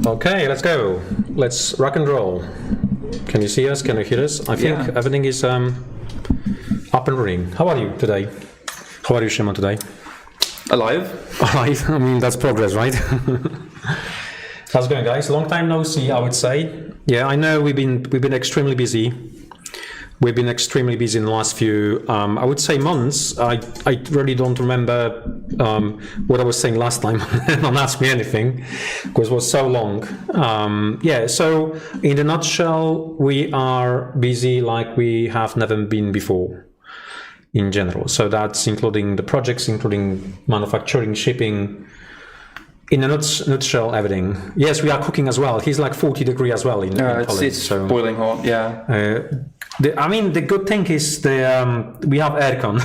Okay, let's go. Let's rock and roll. Can you see us? Can you hear us? I think everything is up and running. How are you today? How are you, Shimon, today? Alive. Alive? I mean, that's progress, right? How's it going, guys? Long time no see, I would say. Yeah, I know we've been extremely busy. We've been extremely busy in the last few, I would say, months. I really don't remember what I was saying last time. Don't ask me anything, because it was so long. Yeah, so in a nutshell, we are busy like we have never been before in general. So that's including the projects, including manufacturing, shipping. In a nutshell, everything. Yes, we are cooking as well. He's like 40 degrees as well in Poland. It's so boiling hot, yeah. The good thing is we have aircon.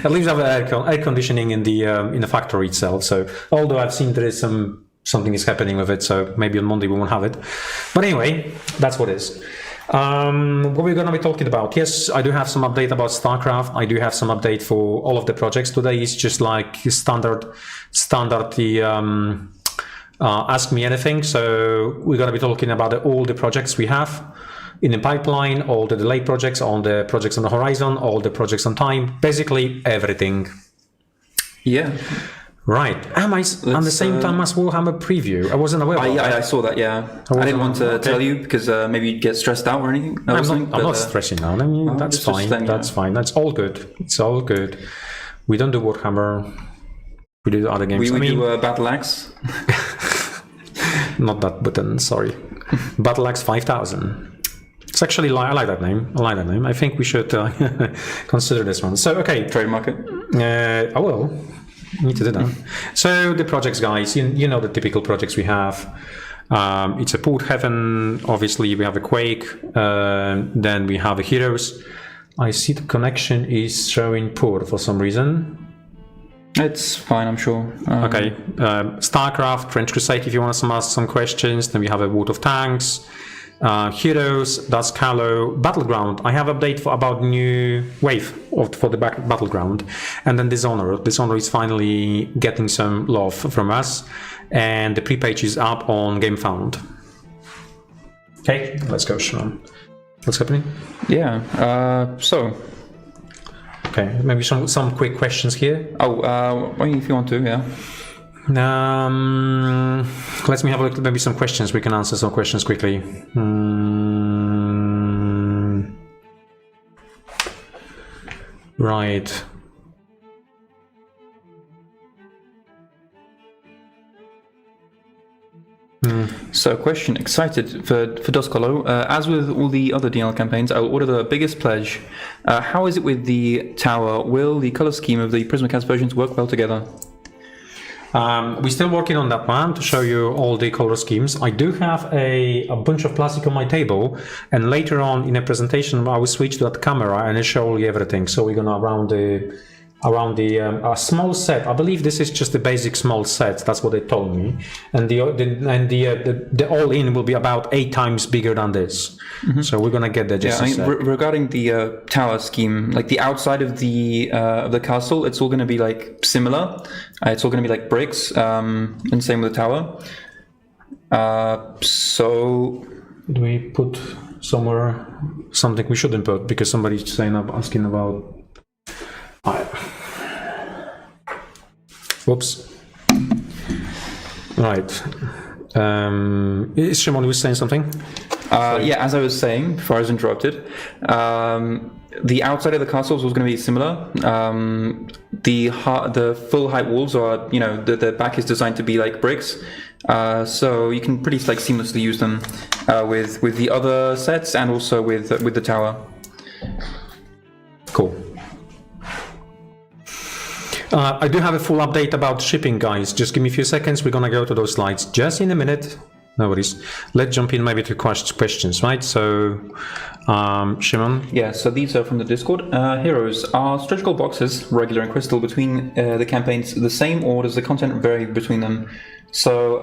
At least we have air conditioning in the factory itself. So although I've seen there is something is happening with it, so maybe on Monday we won't have it. But anyway, that's what it is. What we're going to be talking about? Yes, I do have some update about StarCraft. I do have some update for all of the projects. Today is just like standard ask me anything. So we're going to be talking about all the projects we have in the pipeline, all the delayed projects, all the projects on the horizon, all the projects on time, basically everything. Yeah. Right. Am I at the same time as Warhammer preview? I wasn't aware of that. I saw that, yeah. I didn't want to tell you because maybe you'd get stressed out or anything. I'm not stressing out. I mean, that's fine. That's fine. That's all good. It's all good. We don't do Warhammer. We do other games. We do Battle Axe. Not that button, sorry. Battle Axe 5000. It's actually, I like that name. I think we should consider this one. So, okay. Trademark it. I will. Need to do that. So the projects, guys, you know the typical projects we have. It's a Port Heaven. Obviously, we have a Quake. Then we have a Heroes. I see the connection is showing poor for some reason. It's fine, I'm sure. Okay. StarCraft, French Crusade, if you want to ask some questions. Then we have a World of Tanks. Heroes, Duskhollow, Battleground. I have update about new wave for the Battleground, and then Dishonored. Dishonored is finally getting some love from us, and the pre-page is up on GameFound. Okay, let's go, Sean. What's happening? Yeah. So. Okay, maybe some quick questions here. Oh, if you want to, yeah. Let me have a look. Maybe some questions. We can answer some questions quickly. Right. So, question: excited for Duskhollow. As with all the other DNL campaigns, I will order the biggest pledge. How is it with the tower? Will the color scheme of the Prismacast versions work well together? We're still working on that plan to show you all the color schemes. I do have a bunch of plastic on my table, and later on in a presentation I will switch to that camera and show you everything. So we're gonna around a small set. I believe this is just a basic small set. That's what they told me, and the all-in will be about 8 times bigger than this. Mm-hmm. So we're gonna get there. Regarding the tower scheme, like the outside of the castle, it's all gonna be like similar. It's all gonna be like bricks, and same with the tower. So do we put somewhere something we shouldn't put because somebody's asking about. Whoops. Right. Shimon was saying something? Yeah, as I was saying before I was interrupted, the outside of the castles was going to be similar. The full height walls are, the back is designed to be like bricks, so you can pretty like seamlessly use them with the other sets and also with the tower. Cool. I do have a full update about shipping, guys. Just give me a few seconds. We're gonna go to those slides just in a minute. No worries. Let's jump in maybe to questions, right? So, Shimon? Yeah, so these are from the Discord. Heroes, are stretch goal boxes, regular and crystal, between the campaigns the same, or does the content vary between them? So,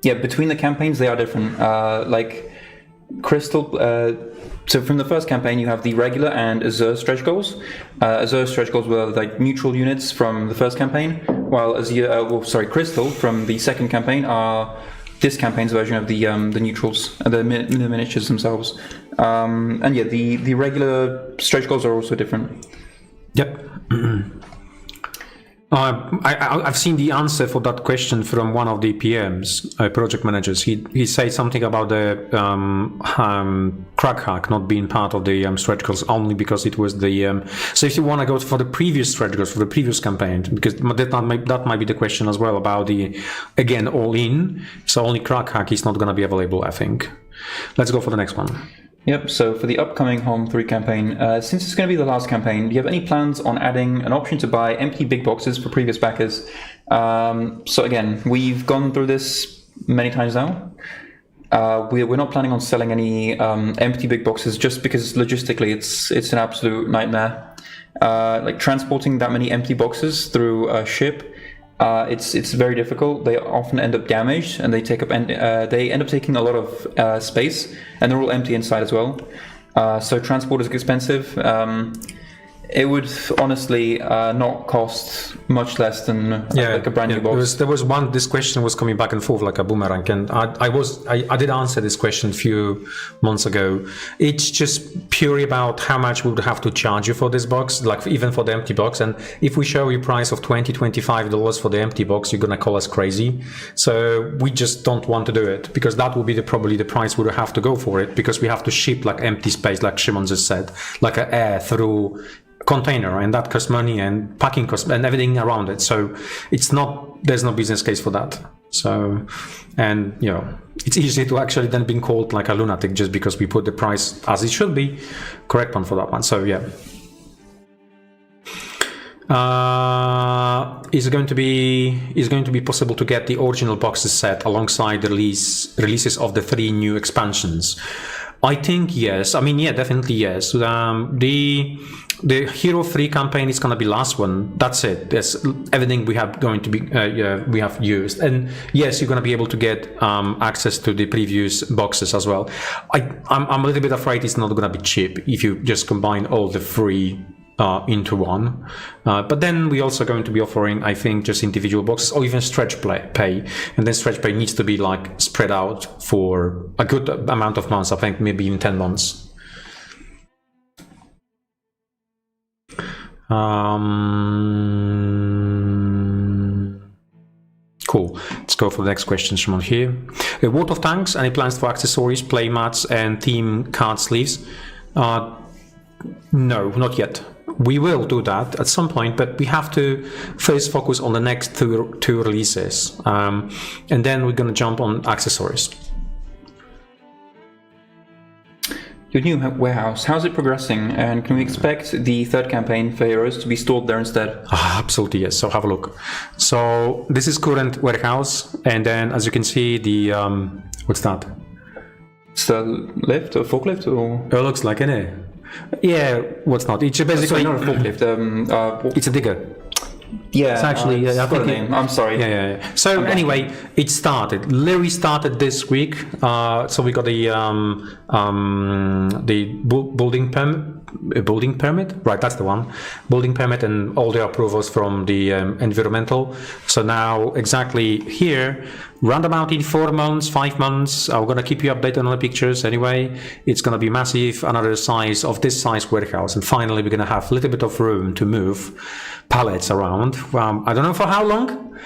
yeah, between the campaigns, they are different. Like, crystal... So from the first campaign, you have the regular and Azure stretch goals. Azure stretch goals were like neutral units from the first campaign, while Crystal from the second campaign are this campaign's version of the neutrals, the miniatures themselves. And yeah, the regular stretch goals are also different. Yep. I've seen the answer for that question from one of the PMs, project managers. He said something about the crack hack not being part of the stretch goals only because it was the. So if you want to go for the previous stretch goals for the previous campaign, because that might be the question as well about the again all in. So only crack hack is not going to be available, I think. Let's go for the next one. Yep, so for the upcoming Home 3 campaign, since it's going to be the last campaign, do you have any plans on adding an option to buy empty big boxes for previous backers? So again, we've gone through this many times now. We're not planning on selling any empty big boxes just because logistically it's an absolute nightmare. Like transporting that many empty boxes through a ship, it's very difficult. They often end up damaged, and they end up taking a lot of space, and they're all empty inside as well. So transport is expensive. It would honestly not cost much less than like a brand new box. There was one. This question was coming back and forth like a boomerang, and I did answer this question a few months ago. It's just purely about how much we would have to charge you for this box, like even for the empty box. And if we show you a price of $20-25 for the empty box, you're gonna call us crazy. So we just don't want to do it because that would be probably the price we would have to go for it, because we have to ship like empty space, like Shimon just said, like an air through container, and that costs money and packing costs and everything around it. So there's no business case for that. So, and it's easy to actually then being called like a lunatic just because we put the price as it should be, correct one for that one. So yeah. Is it going to be possible to get the original boxes set alongside the releases of the 3 new expansions? I think yes. I mean, yeah, definitely yes. The Hero 3 campaign is going to be last one. That's it. That's everything we have going to be we have used. And yes, you're going to be able to get access to the previous boxes as well. I'm a little bit afraid it's not going to be cheap if you just combine all the 3 into one. But then we're also going to be offering, I think, just individual boxes or even stretch pay. And then stretch pay needs to be like spread out for a good amount of months. I think maybe even 10 months. Cool. Let's go for the next questions from on here. World of Tanks, any plans for accessories, play mats, and theme card sleeves? No, not yet. We will do that at some point, but we have to first focus on the next two releases, and then we're going to jump on accessories. Your new warehouse, how's it progressing, and can we expect the 3rd campaign for Heroes to be stored there instead? Absolutely, yes. So have a look. So this is current warehouse, and then as you can see, the what's that? It's the lift or forklift, or it looks like it. Yeah, what's not? It's basically not a forklift. It's a digger. Yeah, it's actually. I've got a name. I'm sorry. Yeah. So anyway, it started. Literally started this week. So we got the building permit. Right, that's the one. Building permit and all the approvals from the environmental. So now exactly here, round about in 4 months, 5 months. I'm gonna keep you updated on the pictures. Anyway, it's gonna be massive. Another size of this size warehouse, and finally we're gonna have a little bit of room to move pallets around. I don't know for how long,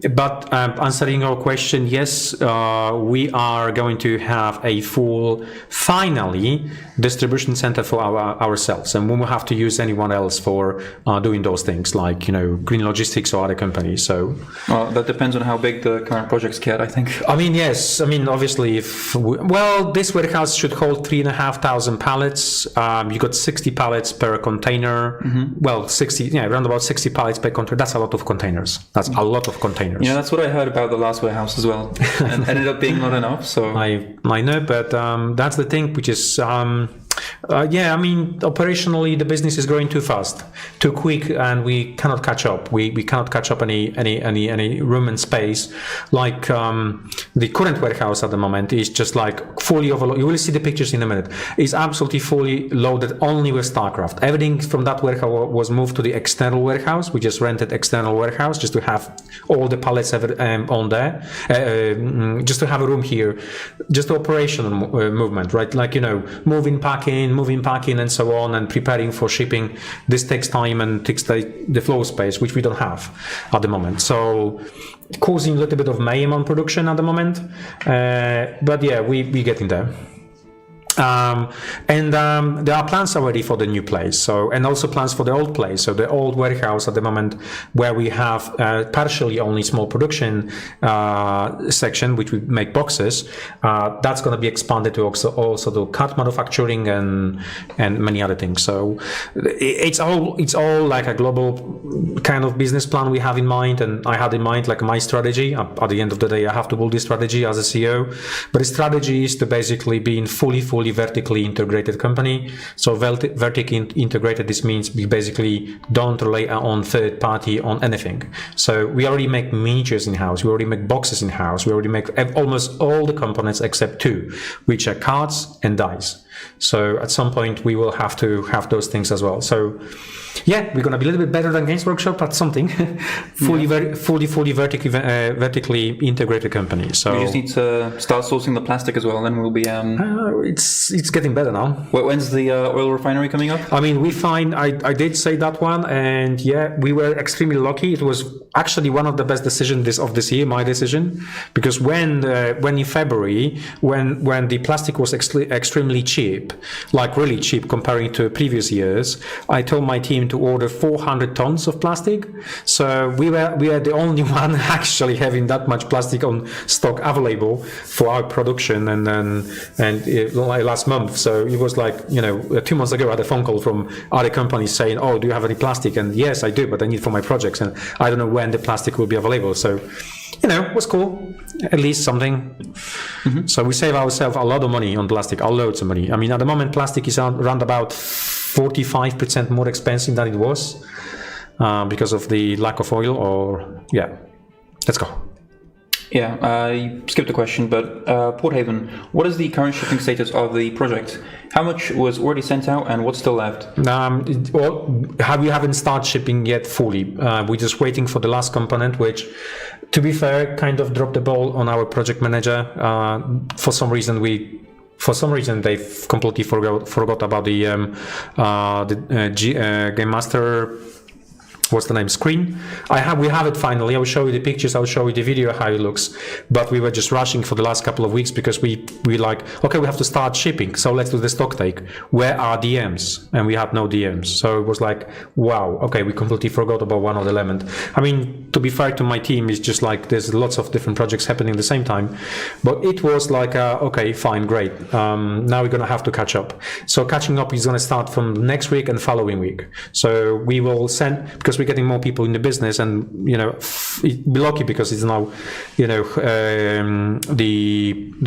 but answering your question, yes, we are going to have a full, finally, distribution center for ourselves, and we won't have to use anyone else for doing those things, like Green Logistics or other companies. So, well, that depends on how big the current projects get, I think. I mean, yes. I mean, obviously, this warehouse should hold 3,500 pallets. You got 60 pallets per container. Mm-hmm. Well, 60, around about 60 pallets per container. That's a lot of containers. That's a lot of containers. Yeah, that's what I heard about the last warehouse as well. And ended up being not enough. So I know, but that's the thing, which is Yeah, I mean, operationally, the business is growing too fast, too quick, and we cannot catch up. We cannot catch up any room and space. Like the current warehouse at the moment is just like fully overloaded. You will see the pictures in a minute. It's absolutely fully loaded only with StarCraft. Everything from that warehouse was moved to the external warehouse. We just rented external warehouse just to have all the pallets on there, just to have a room here, just operational movement, right? Like, moving, packing, and so on, and preparing for shipping. This takes time and takes the floor space, which we don't have at the moment. So causing a little bit of mayhem on production at the moment. But yeah, we getting there. There are plans already for the new place, and also plans for the old place. So the old warehouse at the moment, where we have partially only small production section, which we make boxes, that's going to be expanded to also do cut manufacturing and many other things. So it's all like a global kind of business plan we have in mind, and I had in mind like my strategy. At the end of the day, I have to build this strategy as a CEO, but the strategy is to basically be in fully vertically integrated company. So vertically integrated, this means we basically don't rely on third party on anything. So we already make miniatures in-house, we already make boxes in-house, we already make almost all the components except two, which are cards and dice. So at some point we will have to have those things as well. So yeah, we're going to be a little bit better than Games Workshop at something. fully vertically integrated company. So we just need to start sourcing the plastic as well, then we'll be it's getting better now. When's the oil refinery coming up? I mean, I did say that one, and yeah, we were extremely lucky. It was actually one of the best decisions of this year, my decision, because when in February, when the plastic was extremely cheap, like really cheap comparing to previous years, I told my team to order 400 tons of plastic. So we were the only one actually having that much plastic on stock available for our production, and last month. So it was like 2 months ago I had a phone call from other companies saying, "Oh, do you have any plastic?" And yes, I do, but I need for my projects, and I don't know when the plastic will be available. So it was cool, at least something. Mm-hmm. So we save ourselves a lot of money on plastic, loads of money. I mean, at the moment, plastic is around about 45% more expensive than it was because of the lack of oil. Or yeah, let's go. Yeah, you skipped a question, but Port Haven, what is the current shipping status of the project? How much was already sent out and what's still left? We haven't started shipping yet fully. We're just waiting for the last component, which, to be fair, kind of dropped the ball on our project manager. For some reason, they've completely forgot about the Game Master. What's the name? Screen. We have it finally. I will show you the pictures. I will show you the video how it looks. But we were just rushing for the last couple of weeks because we like, okay, we have to start shipping. So let's do the stock take. Where are DMs? And we had no DMs. So it was like, wow. Okay, we completely forgot about one of the element. I mean, to be fair to my team, it's just like there's lots of different projects happening at the same time. But it was like, okay, fine, great. Now we're gonna have to catch up. So catching up is gonna start from next week and following week. So we will send, because we're getting more people in the business, and be lucky because it's now the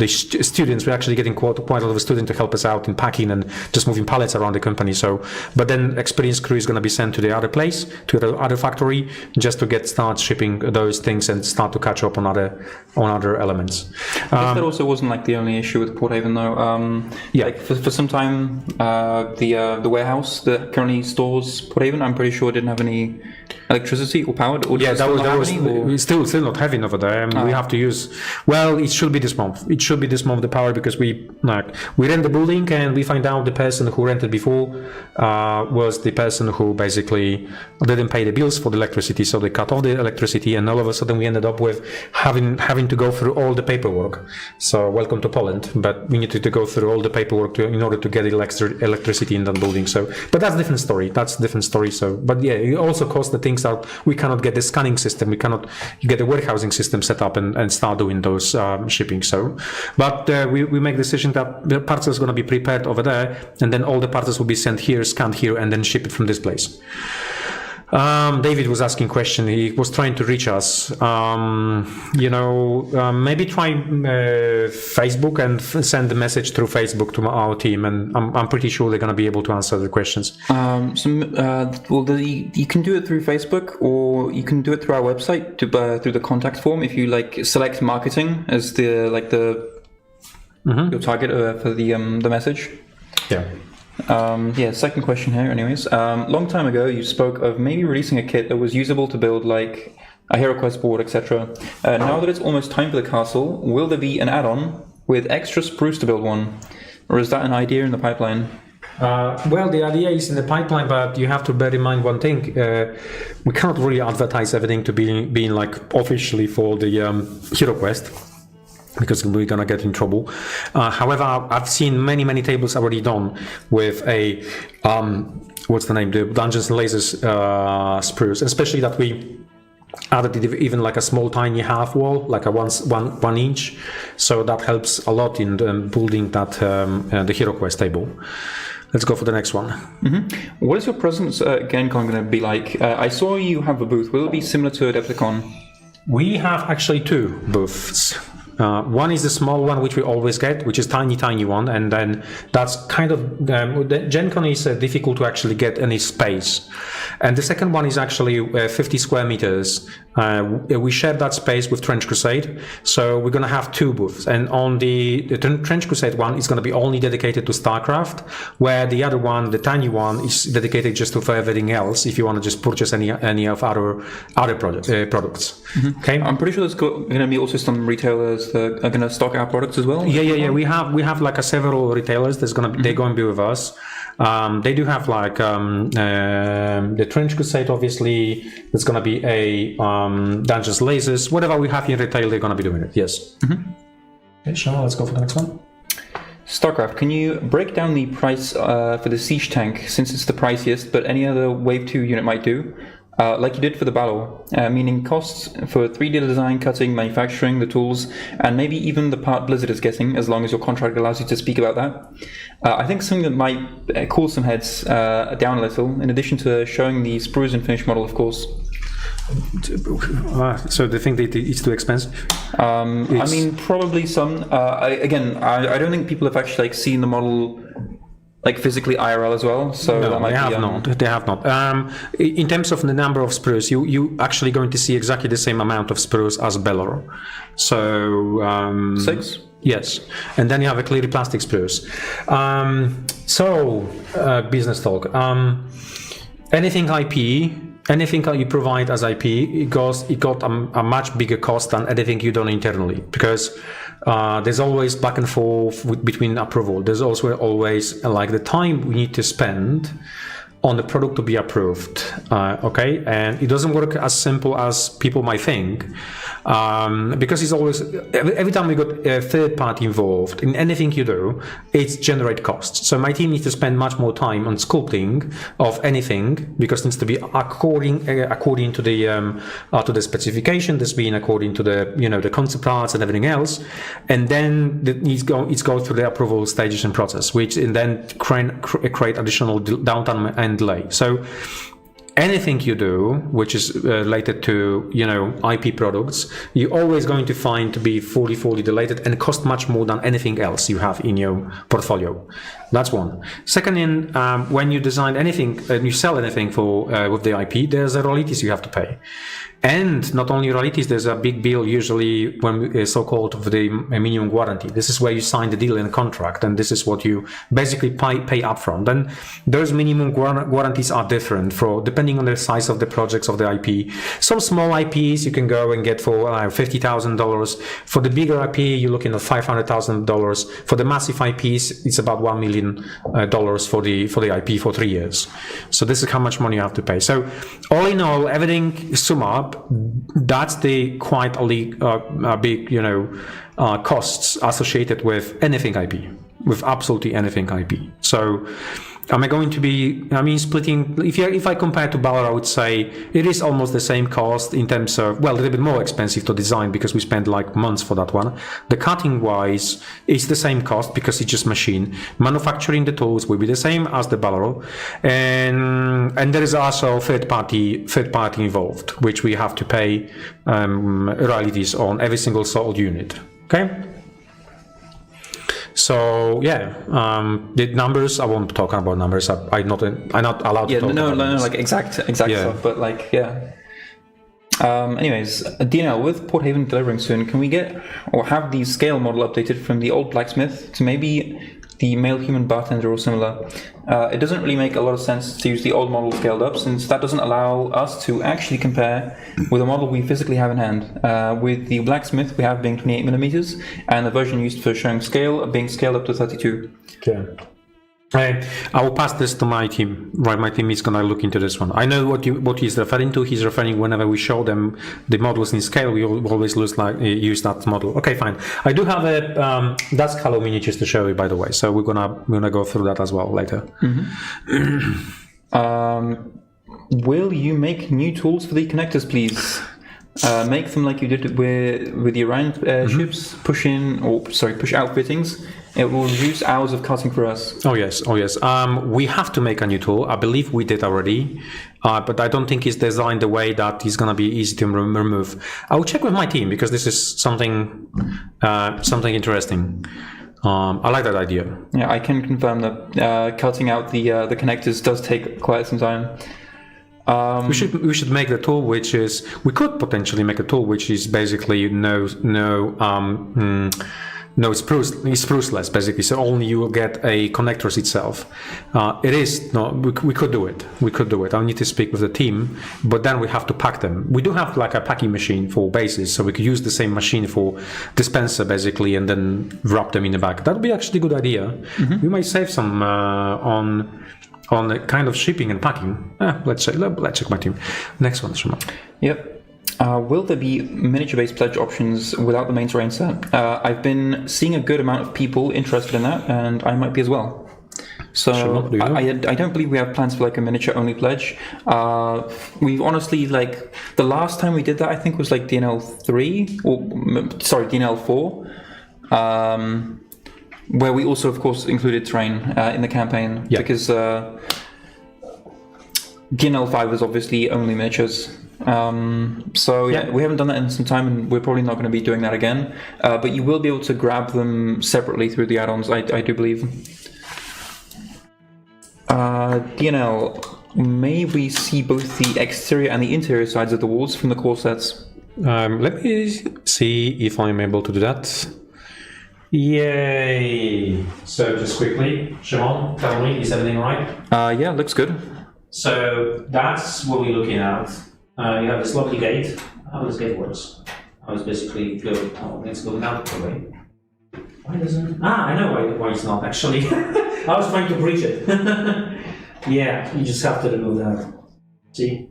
students, we're actually getting quite a lot of students to help us out in packing and just moving pallets around the company. So but then experienced crew is going to be sent to the other place, to the other factory, just to start shipping those things and start to catch up on other elements. I guess that also wasn't like the only issue with Port Haven though. Yeah, like for some time the warehouse that currently stores Port Haven, I'm pretty sure didn't have any electricity or power. Or yeah, that was still not having over there. We have to use. Well, it should be this month. It should be this month the power, because we rent the building and we find out the person who rented before was the person who basically didn't pay the bills for the electricity, so they cut off the electricity, and all of a sudden we ended up with having to go through all the paperwork. So welcome to Poland, but we needed to go through all the paperwork in order to get electricity in that building. So, but that's a different story. So, but yeah, it also costs the things that we cannot get the scanning system, we cannot get the warehousing system set up and start doing those shipping. So, but we make the decision that the parcel is going to be prepared over there, and then all the parcels will be sent here, scanned here, and then ship it from this place. David was asking question. He was trying to reach us. Maybe try Facebook and send the message through Facebook to our team, and I'm pretty sure they're going to be able to answer the questions. You can do it through Facebook, or you can do it through our website through the contact form. If you select marketing as the your target for the message. Yeah. Second question here anyways. Long time ago you spoke of maybe releasing a kit that was usable to build like a hero quest board, etc. Now that it's almost time for the castle, will there be an add-on with extra spruce to build one, or is that an idea in the pipeline? Well, the idea is in the pipeline, but you have to bear in mind one thing. We cannot really advertise everything to being like officially for the hero quest, because we're gonna get in trouble. However, I've seen many tables already done with a what's the name, the Dungeons and Lasers spruce, especially that we added even like a small tiny half wall, like a one inch, so that helps a lot in building that the hero quest table. Let's go for the next one. What is your presence at GenCon going to be like? I saw you have a booth. Will it be similar to Adepticon? We have actually two booths. One is the small one, which we always get, which is tiny one, and then that's kind of Gen Con is difficult to actually get any space. And the second one is actually 50 square meters. We share that space with Trench Crusade, so we're going to have two booths. And on the Trench Crusade one is going to be only dedicated to StarCraft, where the other one, the tiny one, is dedicated just to for everything else. If you want to just purchase any of other products. Okay, I'm pretty sure there's going to be also some retailers that are going to stock our products as well. Yeah. We have like several retailers that's going to they're going to be with us. They do have like the Trench Crusade, obviously. There's going to be a Dungeons Lasers. Whatever we have in retail, they're going to be doing it. Yes. Okay, Sean, let's go for the next one. StarCraft, can you break down the price for the Siege tank, since it's the priciest, but any other Wave 2 unit might do? Like you did for the battle, meaning costs for 3D design, cutting, manufacturing, the tools, and maybe even the part Blizzard is getting, as long as your contract allows you to speak about that. I think something that might cool some heads down a little, in addition to showing the sprues and finish model, of course. So they think that it's too expensive? I mean, probably some. I don't think people have actually seen the model physically IRL as well, so no, that might They have not. In terms of the number of sprues, you actually going to see exactly the same amount of sprues as Belor. So 6. Yes, and then you have a clearly plastic sprues. Business talk. Anything IP. Anything that you provide as IP, it got a much bigger cost than anything you done internally, because there's always back and forth between approval. There's also always the time we need to spend on the product to be approved. Okay, and it doesn't work as simple as people might think, because it's always every time we got a third party involved in anything you do, it generates costs. So my team needs to spend much more time on sculpting of anything, because it needs to be according to the specification, this being according to the the concept arts and everything else, and then it's go through the approval stages and process, which and then create additional downtime and delay. So anything you do which is related to IP products, you're always going to find to be fully delayed and cost much more than anything else you have in your portfolio. That's one. Second, when you design anything and you sell anything for with the IP, there's a royalties you have to pay. And not only royalties, there's a big bill usually when so-called of the minimum guarantee. This is where you sign the deal in a contract, and this is what you basically pay upfront. Then those minimum guarantees are different depending on the size of the projects of the IP. Some small IPs you can go and get for $50,000. For the bigger IP, you're looking at $500,000. For the massive IPs, it's about $1 million for the IP for 3 years. So this is how much money you have to pay. So all in all, everything sum up. That's the quite a big costs associated with anything IP, with absolutely anything IP. So Am I going to be, I mean, splitting, if I compare to Balor, I would say it is almost the same cost in terms of, well, a little bit more expensive to design because we spent like months for that one. The cutting wise, it's the same cost because it's just machine. Manufacturing the tools will be the same as the Balor. And there is also third party involved, which we have to pay royalties on every single sold unit. Okay? So yeah, the numbers. I won't talk about numbers. I'm not allowed to talk about numbers. Like exact stuff. But like anyways, DNL, with Port Haven delivering soon, can we get or have the scale model updated from the old blacksmith to maybe the male human bartender or similar? It doesn't really make a lot of sense to use the old model scaled up, since that doesn't allow us to actually compare with a model we physically have in hand. With the blacksmith, we have being 28mm, and the version used for showing scale being scaled up to 32. Okay. I will pass this to my team. Right, my team is gonna look into this one. I know what he's referring to. He's referring whenever we show them the models in scale, we always use that model. Okay, fine. I do have a Duskhollow miniatures to show you, by the way. So we're gonna go through that as well later. Will you make new tools for the connectors, please? Make them like you did with the Orion ships. Push out fittings. It will reduce hours of cutting for us. Oh yes. We have to make a new tool. I believe we did already, but I don't think it's designed the way that it's gonna be easy to remove. I will check with my team because this is something interesting. I like that idea. Yeah, I can confirm that cutting out the connectors does take quite some time. We should make the tool, we could potentially make a tool which is basically spruceless, basically. So only you will get a connectors itself. We could do it. I need to speak with the team, but then we have to pack them. We do have like a packing machine for bases, so we could use the same machine for dispenser basically, and then wrap them in the back. That would be actually a good idea. We might save some on the kind of shipping and packing. Let's check my team. Next one, Shimon. Yep. Will there be miniature-based pledge options without the main terrain set? I've been seeing a good amount of people interested in that, and I might be as well. So I don't believe we have plans for like a miniature-only pledge. We've honestly, like, the last time we did that, I think was like DNL 4. Where we also, of course, included terrain in the campaign, because DNL 5 is obviously only miniatures. We haven't done that in some time, and we're probably not going to be doing that again. But you will be able to grab them separately through the add-ons, I do believe. DNL, may we see both the exterior and the interior sides of the walls from the core sets? Let me see if I'm able to do that. Yay! So just quickly, Shimon, tell me, is everything right? Yeah, looks good. So that's what we're looking at. You have this lovely gate. How this gate works? I was basically let's go down the way. Why doesn't? I know why it's not actually. I was trying to breach it. Yeah, you just have to remove that. See?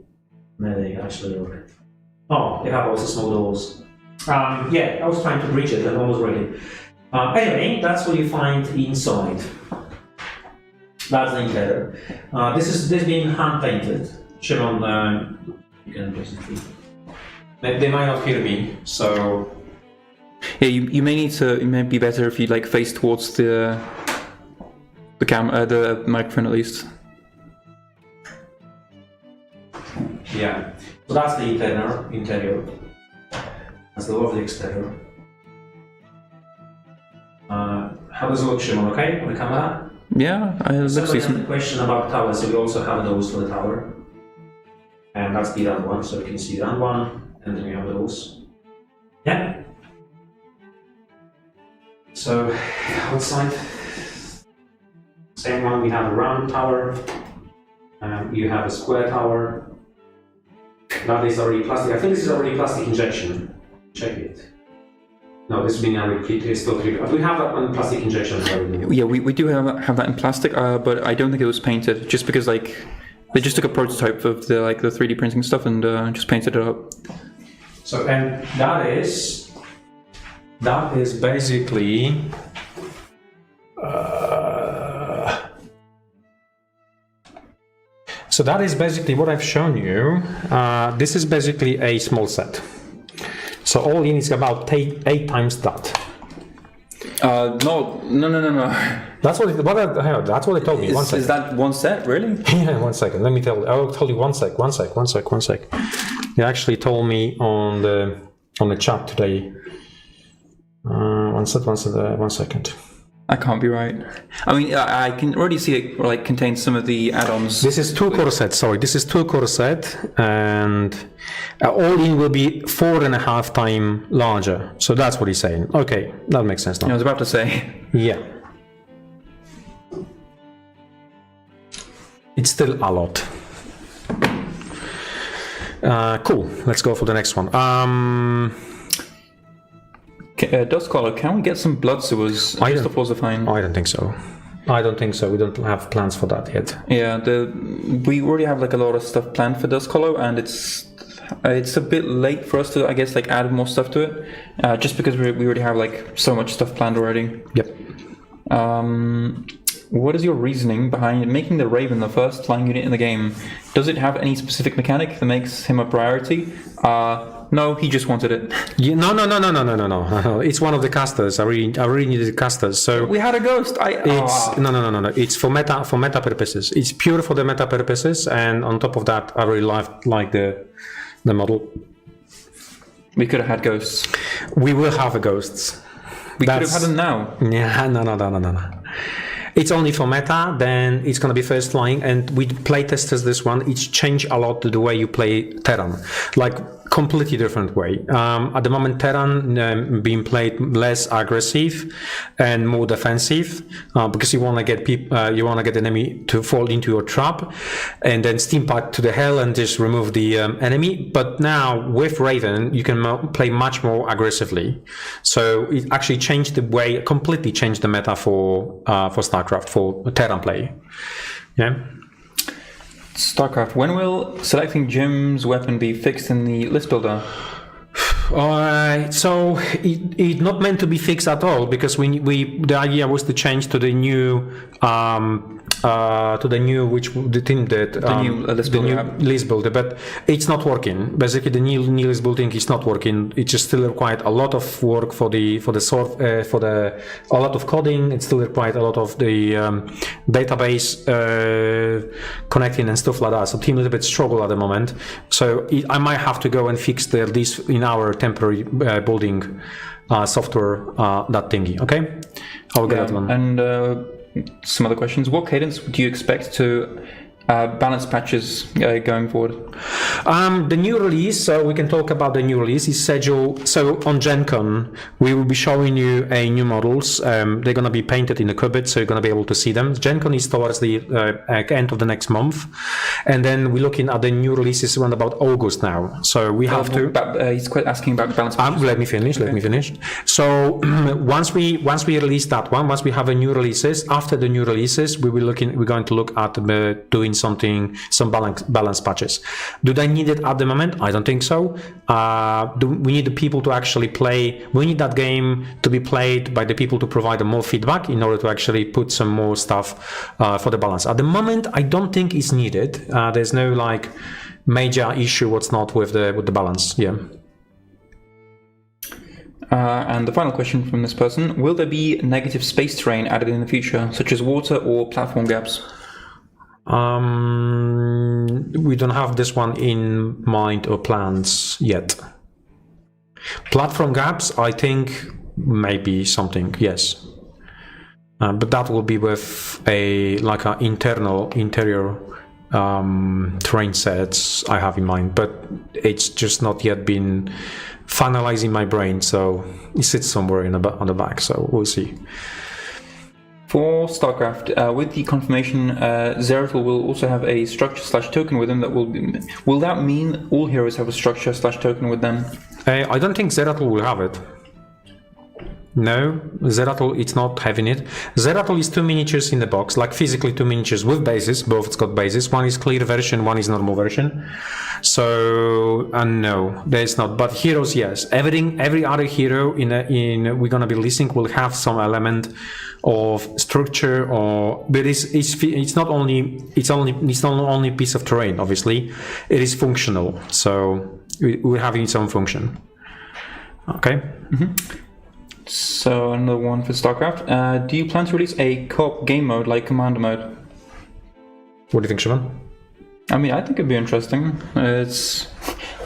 No, they actually work. Oh, they have also small doors. Yeah, I was trying to breach it and almost ready. Anyway, that's what you find inside. That's the interior. This is being hand painted. Shimon, you can basically. They might not hear me, so. Yeah, you may need to. It may be better if you like face towards the camera, the microphone at least. Yeah. So that's the interior. That's the lovely exterior. How does it look, Shimon? Okay, on the camera? Yeah, I look decent. Somebody had a question about towers, so we also have those for the tower. And that's the other one, so you can see that one, and then we have those. Yeah. So, outside, same one, we have a round tower, you have a square tower. That is already plastic. I think this is already plastic injection. Check it. No, this is being still 3D. But we have that on plastic injection already. Yeah, we do have that in plastic, but I don't think it was painted, just because like they just took a prototype of the 3D printing stuff and just painted it up. So, and that is basically So that is basically what I've shown you. This is basically a small set. So all in is about 8 times that. No. That's what that's what they told me. One second. Is that one set, really? Yeah, 1 second. Let me tell you. I'll tell you one sec. They actually told me on the chat today. One second. That can't be right. I mean, I can already see it like contains some of the add-ons. This is 2 core set. Sorry, this is 2 core set, and all in will be 4.5 times larger. So that's what he's saying. Okay, that makes sense now. I was about to say. Yeah. It's still a lot. Cool. Let's go for the next one. Duskhollow, can we get some blood sewers? I Just applause are fine. don't think so. We don't have plans for that yet. Yeah, we already have like a lot of stuff planned for Duskhollow, and it's a bit late for us to, I guess, like add more stuff to it, just because we already have like so much stuff planned already. Yep. What is your reasoning behind making the Raven the first flying unit in the game? Does it have any specific mechanic that makes him a priority? No, he just wanted it. Yeah, no. It's one of the casters. I really needed casters. So we had a ghost. No. It's for meta purposes. It's pure for the meta purposes, and on top of that, I really like the model. We could have had ghosts. We will have ghosts. We could have had them now. Yeah, no. It's only for meta, then it's going to be first flying, and we play testers this one. It's changed a lot the way you play Terran, like completely different way. At the moment, Terran being played less aggressive and more defensive because you want to get the enemy to fall into your trap, and then steam pack to the hell and just remove the enemy. But now with Raven, you can play much more aggressively. So it actually completely changed the meta for StarCraft, for Terran play. Yeah. StarCraft, when will selecting Jim's weapon be fixed in the list builder? So it's not meant to be fixed at all, because the idea was to change to the new list builder, but it's not working. Basically, the new list building is not working. It just still required a lot of work a lot of coding. It still required a lot of the database connecting and stuff like that. So team a little bit struggle at the moment. So I might have to go and fix this in our temporary building software, that thingy. Okay, I will get that one. And some other questions. What cadence do you expect to balance patches going forward? The new release, so we can talk about the new release, is scheduled. So on Gen Con, we will be showing you new models. They're going to be painted in the cupboard, so you're going to be able to see them. Gen Con is towards the end of the next month. And then we're looking at the new releases around about August now. So we have to... he's quite asking about the balance patches. Let me finish. So once we release that one, once we have a new releases, after the new releases, we're going to look at doing some balance patches. Do they need it at the moment? I don't think so. We need the people to actually play. We need that game to be played by the people to provide more feedback in order to actually put some more stuff for the balance. At the moment, I don't think it's needed. There's no like major issue what's not with the balance. Yeah. And the final question from this person: will there be negative space terrain added in the future, such as water or platform gaps? We don't have this one in mind or plans yet. Platform gaps, I think maybe something, yes. But that will be with like an interior terrain sets I have in mind, but it's just not yet been finalized in my brain, so it sits somewhere on the back, so we'll see. For StarCraft, with the confirmation, Zeratul will also have a structure/token with them. Will that mean all heroes have a structure/token with them? I don't think Zeratul will have it. No, Zeratul, it's not having it. Zeratul is 2 miniatures in the box, like physically 2 miniatures with bases. Both it's got bases. One is clear version, one is normal version. So, no, there's not. But heroes, yes. Every other hero we're gonna be listing will have some element of structure, but it's not only a piece of terrain. Obviously, it is functional. So we're having its own function. Okay. Mm-hmm. So another one for StarCraft. Do you plan to release a co-op game mode like Commander mode? What do you think, Shimon? I mean, I think it'd be interesting. I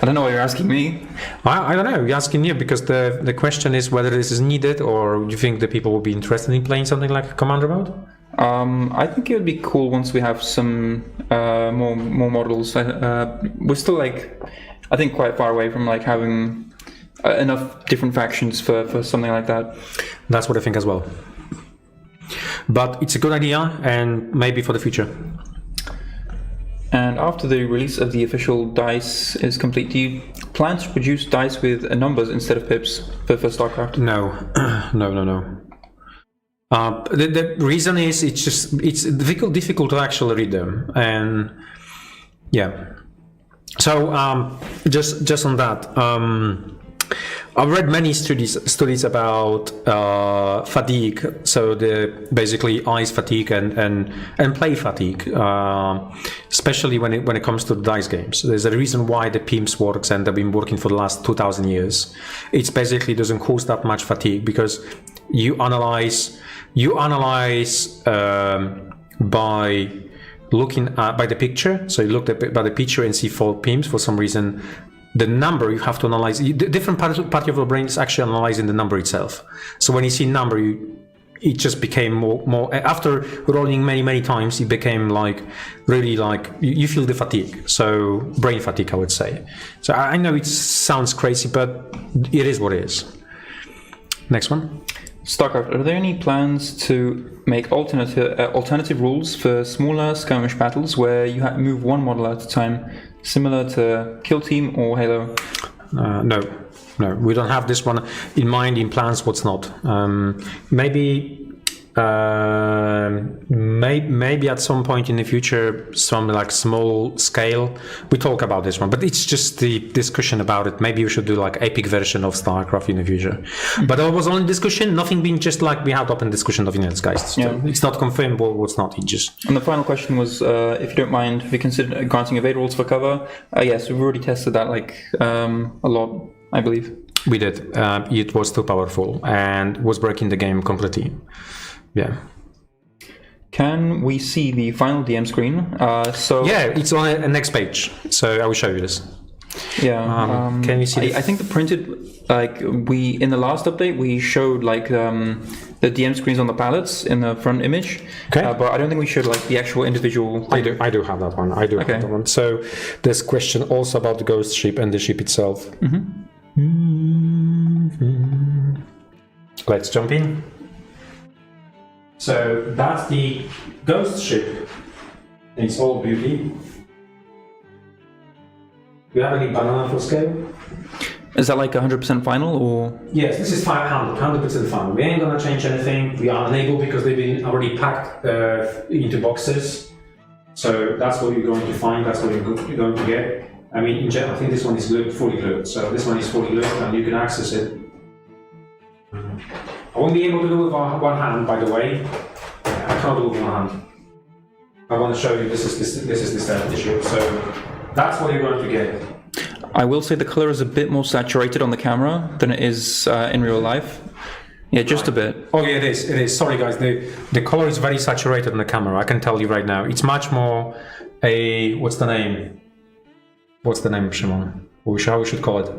don't know why you're asking me. I don't know. You're asking you because the question is whether this is needed, or do you think that people will be interested in playing something like Commander mode? I think it would be cool once we have some more models. We're still I think quite far away from having enough different factions for something like that. That's what I think as well. But it's a good idea, and maybe for the future. And after the release of the official dice is complete, do you plan to produce dice with numbers instead of pips for StarCraft? No. No. The reason is it's difficult to actually read them, and yeah. So just on that. I've read many studies about fatigue, so basically eyes fatigue and play fatigue, especially when it comes to the dice games. There's a reason why the PIMS works, and they've been working for the last 2,000 years. It basically doesn't cause that much fatigue because you analyze by looking by the picture. So you look by the picture and see 4 PIMS for some reason. The number you have to analyze, the different part of your brain is actually analyzing the number itself. So when you see number, it just became more after rolling many times, it became really you feel the fatigue. So brain fatigue, I would say. So I know it sounds crazy, but it is what it is. Next one. StarCraft, are there any plans to make alternative rules for smaller skirmish battles where you move one model at a time, similar to Kill Team or Halo? No, we don't have this one in mind, in plans. What's not? Maybe at some point in the future, some small scale. We talk about this one, but it's just the discussion about it. Maybe we should do epic version of StarCraft in the future. Mm-hmm. But that was only discussion. Nothing being just we had open discussion, nothing else, guys. Yeah. It's not confirmed what's not. It just. And the final question was, if you don't mind, have you considered granting evade rules for cover? Yes, we've already tested that a lot, I believe. We did. It was too powerful and was breaking the game completely. Yeah. Can we see the final DM screen? Yeah, it's on the next page. So I will show you this. Yeah. Can you see? I think the printed in the last update we showed the DM screens on the palettes in the front image. Okay. But I don't think we showed the actual individual. I do have that one. Have that one. So there's question also about the ghost ship and the ship itself. Mm-hmm. Mm-hmm. Let's jump in. So that's the ghost ship in its all beauty. Do you have any banana for scale? Is that 100% final or? Yes, this is 100% final. We ain't gonna change anything. We are unable because they've been already packed into boxes. So that's what you're going to find. That's what you're going to get. I mean, in general, I think this one is fully glued. So this one is fully glued, and you can access it. I won't be able to do it with one hand, by the way. I can't do it with one hand. I want to show you this is the third issue. So that's what you're going to get. I will say the color is a bit more saturated on the camera than it is in real life. Yeah, just a bit. Oh yeah, it is. It is. Sorry guys, the color is very saturated on the camera. I can tell you right now. It's much more what's the name? What's the name, Shimon? How we should call it?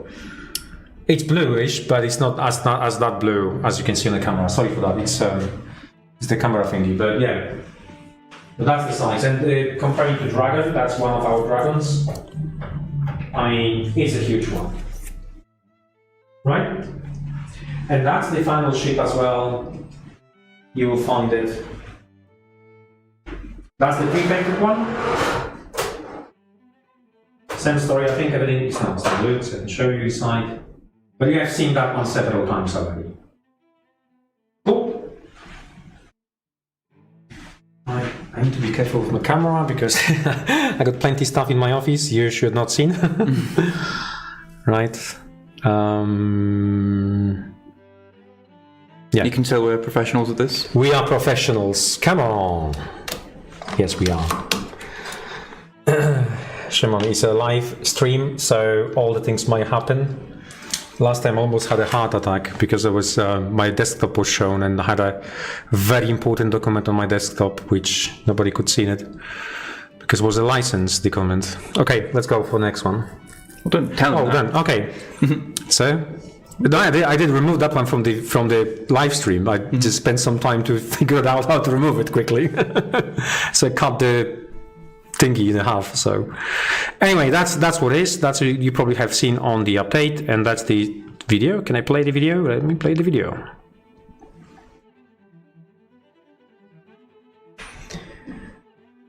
It's bluish, but it's not as that blue as you can see on the camera. Sorry for that. It's the camera thingy, but yeah. But that's the size. And comparing to Dragon, that's one of our dragons. I mean, it's a huge one, right? And that's the final ship as well. You will find it. That's the pre-painted one. Same story. I think everything is not blue. So I can show you inside. But you have seen that one several times already. I need to be careful with my camera because I got plenty stuff in my office you should not seen. Right. Yeah. You can tell we're professionals at this. We are professionals. Come on. Yes, we are. Shimon, it's a live stream, so all the things might happen. Last time I almost had a heart attack because it was my desktop was shown and I had a very important document on my desktop which nobody could see it because it was a license document. Okay, let's go for the next one. Well, don't tell them that. Done. Okay. So, no, I did remove that one from the live stream. I just spent some time to figure out how to remove it quickly. So I cut the thingy in half. So anyway, that's what it is. That's what you probably have seen on the update, and that's the video. Can I play the video? Let me play the video.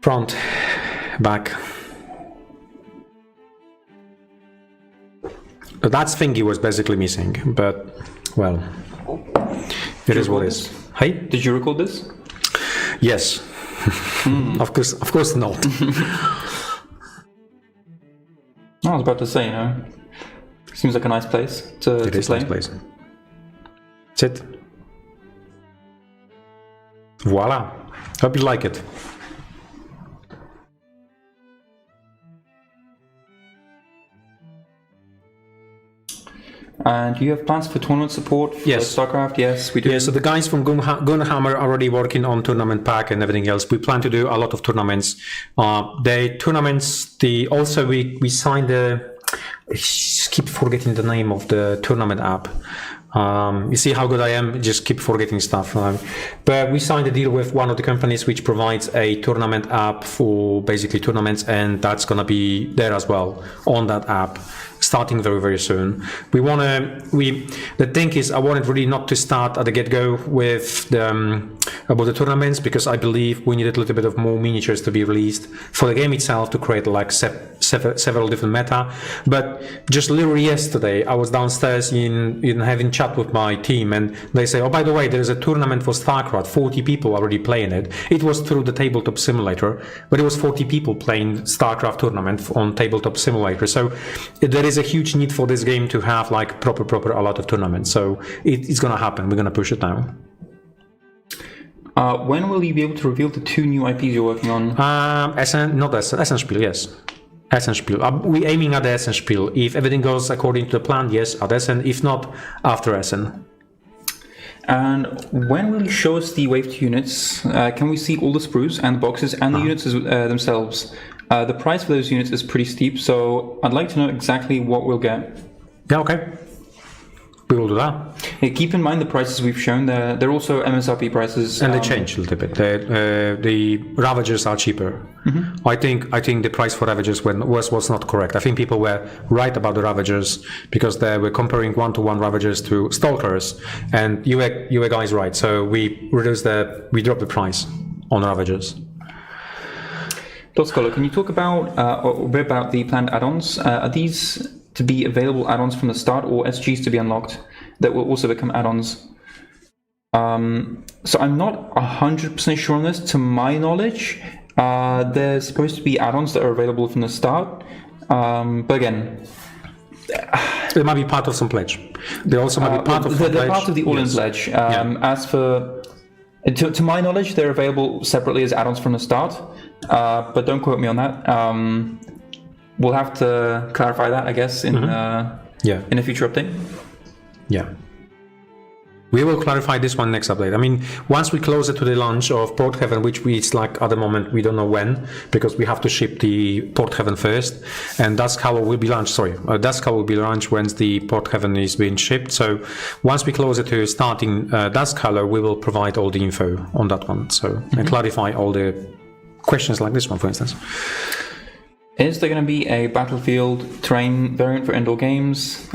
Front, back. That thingy was basically missing, but well, it is what it is. Hey, Did you record this? yes. Of course not. I was about to say, seems like a nice place to It is a play. nice place. That's it. Voila. Hope you like it. And do you have plans for tournament support for Yes. StarCraft? Yes, we do. Yeah, so the guys from Gunhammer are already working on tournament pack and everything else. We plan to do a lot of tournaments. We signed the. I just keep forgetting the name of the tournament app. You see how good I am? Just keep forgetting stuff. But we signed a deal with one of the companies which provides a tournament app for basically tournaments, and that's gonna be there as well on that app, starting very, very soon. The thing is, I wanted really not to start at the get-go with about the tournaments, because I believe we needed a little bit of more miniatures to be released for the game itself to create like several different meta. But just literally yesterday, I was downstairs in having chat with my team, and they say, oh, by the way, there is a tournament for StarCraft, 40 people already playing it. It was through the Tabletop Simulator, but it was 40 people playing StarCraft tournament on Tabletop Simulator. So there is a huge need for this game to have like proper a lot of tournaments. So it's gonna happen. We're gonna push it now. When will you be able to reveal the 2 new IPs you're working on? Essenspiel, yes. Essenspiel. We're aiming at the Essenspiel. If everything goes according to the plan, yes, at Essen. If not, after Essen. And when will you show us the Wave 2 units? Can we see all the sprues and the boxes and the units themselves? The price for those units is pretty steep, so I'd like to know exactly what we'll get. Yeah, okay. We will do that. Hey, keep in mind the prices we've shown. They're also MSRP prices. And they changed a little bit. The Ravagers are cheaper. Mm-hmm. I think the price for Ravagers was not correct. I think people were right about the Ravagers because they were comparing 1-to-1 Ravagers to Stalkers, and you were guys right. So we dropped the price on Ravagers. Duskhollow, can you talk about a bit about the planned add-ons? Are these to be available add-ons from the start, or SGs to be unlocked that will also become add-ons? So I'm not 100% sure on this. To my knowledge, there's supposed to be add-ons that are available from the start, but again, they might be part of some pledge. They also might be part of they're part of the all-in pledge. As for to my knowledge, they're available separately as add-ons from the start, but don't quote me on that. We'll have to clarify that, I guess, in a future update. Yeah. We will clarify this one next update. I mean, once we close it to the launch of Port Heaven, it's like at the moment, we don't know when, because we have to ship the Port Heaven first, and Duskhollow will be launched, Duskhollow will be launched once the Port Heaven is being shipped. So once we close it to starting Duskhollow, we will provide all the info on that one, and clarify all the questions like this one, for instance. Is there going to be a battlefield terrain variant for indoor games?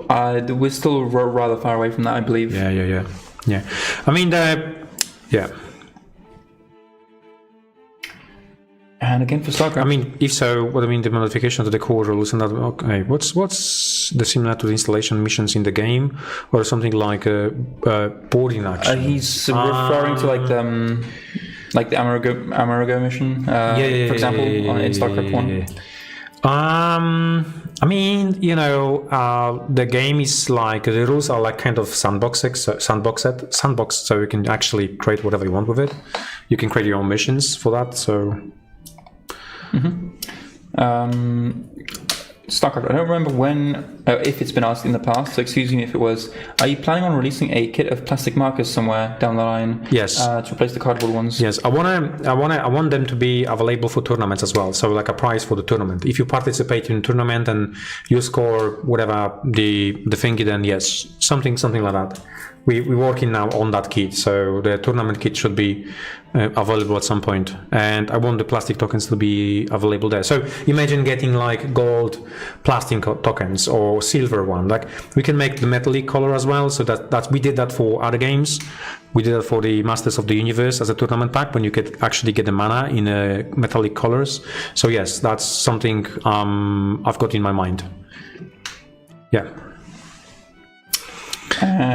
We're still rather far away from that, I believe. Yeah. I mean, And again for StarCraft. I mean, if so, what I mean, the modification to the core rules and that. Okay, what's the similar to the installation missions in the game, or something like a boarding action? He's referring to like the Amerigo mission, for example, in StarCraft 1. I mean, the game is like, the rules are like kind of sandbox, so you can actually create whatever you want with it. You can create your own missions for that, so... StarCraft, I don't remember when, if it's been asked in the past, so excuse me if it was, are you planning on releasing a kit of plastic markers somewhere down the line? Yes. To replace the cardboard ones? Yes, I want them to be available for tournaments as well, so like a prize for the tournament. If you participate in a tournament and you score whatever the thingy, then yes, something like that. We're working now on that kit, so the tournament kit should be available at some point, and I want the plastic tokens to be available there. So imagine getting like gold plastic tokens or silver one. Like we can make the metallic color as well, so that we did that for other games. We did that for the Masters of the Universe as a tournament pack, when you could actually get the mana in metallic colors. So yes, that's something I've got in my mind. Yeah.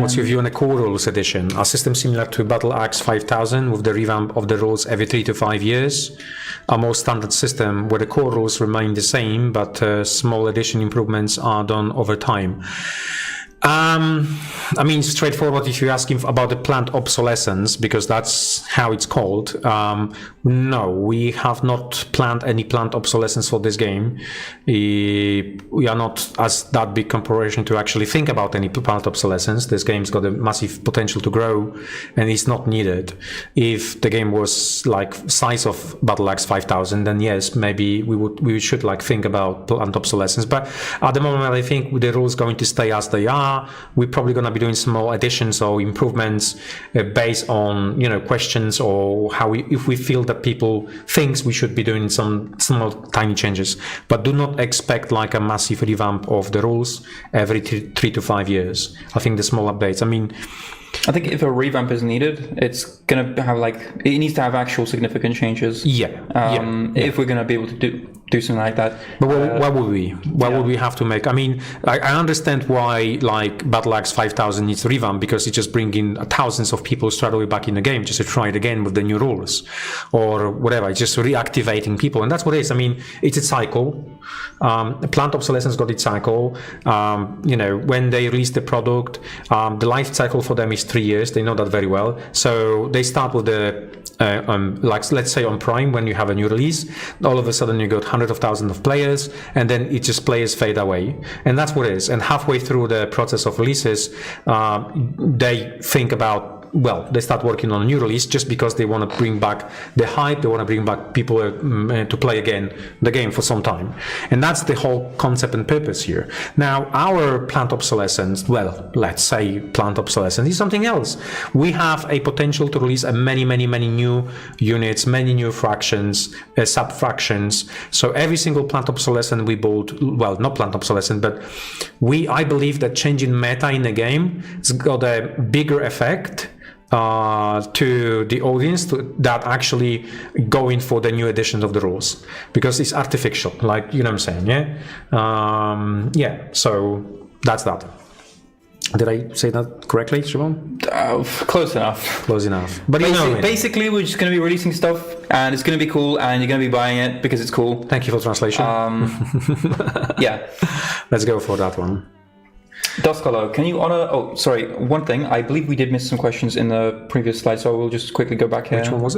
What's your view on the core rules edition? A system similar to Battle Axe 5000 with the revamp of the rules every 3 to 5 years. A more standard system where the core rules remain the same, but small addition improvements are done over time. I mean, straightforward, if you're asking about the planned obsolescence, because that's how it's called. No, we have not planned any planned obsolescence for this game. We are not as that big corporation to actually think about any planned obsolescence. This game's got a massive potential to grow, and it's not needed. If the game was like size of Battle Axe 5000, then yes, maybe we should like think about planned obsolescence. But at the moment, I think the rules going to stay as they are. We're probably going to be doing small additions or improvements based on questions, or if we feel that people thinks we should be doing some small tiny changes, but do not expect like a massive revamp of the rules every 3 to 5 years. I think the small updates, I think if a revamp is needed, it's going to have it needs to have actual significant changes. If we're going to be able to do something like that. But what would we? What would we have to make? I understand why like Battle Axe 5000 needs revamp, because it just bringing thousands of people straight away back in the game just to try it again with the new rules or whatever. It's just reactivating people, and that's what it is. It's a cycle. Plant obsolescence got its cycle. When they release the product, the life cycle for them is 3 years. They know that very well. So they start with the let's say on Prime, when you have a new release, all of a sudden you got hundreds of thousands of players, and then it just players fade away, and that's what it is. And halfway through the process of releases, they think about, they start working on a new release just because they want to bring back the hype. They want to bring back people to play again the game for some time, and that's the whole concept and purpose here. Now, our planned obsolescence, let's say planned obsolescence is something else. We have a potential to release many new units, many new fractions, sub-fractions. So every single planned obsolescence we build, not planned obsolescence, but I believe that changing meta in the game has got a bigger effect to the audience that actually going for the new editions of the rules, because it's artificial, like, what I'm saying, so that's that. Did I say that correctly, Siobhan? Close enough. But basically, we're just going to be releasing stuff, and it's going to be cool, and you're going to be buying it because it's cool. Thank you for translation. Let's go for that one. Duskhollow, can you honor... Oh, sorry, one thing. I believe we did miss some questions in the previous slide, so we'll just quickly go back here. Which one was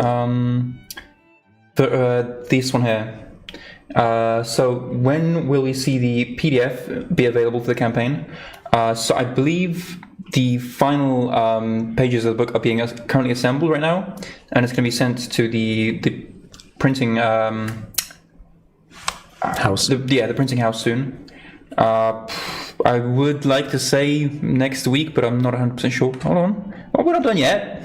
it? This one here. So when will we see the PDF be available for the campaign? So I believe the final pages of the book are being currently assembled right now, and it's going to be sent to the printing house. The printing house soon. I would like to say next week, but I'm not 100% sure. Hold on. Oh, we're not done yet.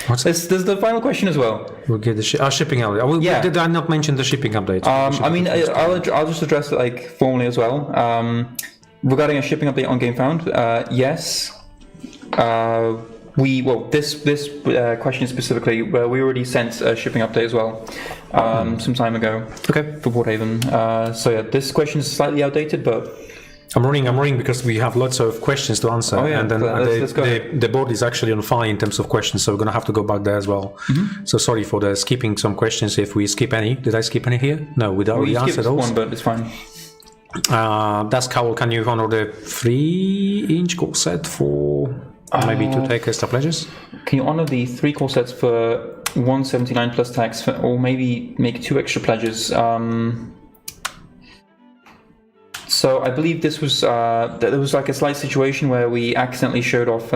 There's the final question as well. We'll get the shipping update. Did I not mention the shipping update? I'll just address it formally as well. Regarding a shipping update on GameFound, yes. This question specifically, we already sent a shipping update as well some time ago. Okay. For Porthaven. So yeah, this question is slightly outdated, but I'm running because we have lots of questions to answer, and then the board is actually on fire in terms of questions, so we're gonna have to go back there as well. So sorry for the skipping some questions if we skip any. Did I skip any here? No, we already answered those. One, but it's fine. Duskhollow, can you honor the 3-inch core set for maybe 2 take extra pledges? Can you honor the 3 core sets for 179 plus tax, or maybe make 2 extra pledges? So I believe this was there was like a slight situation where we accidentally showed off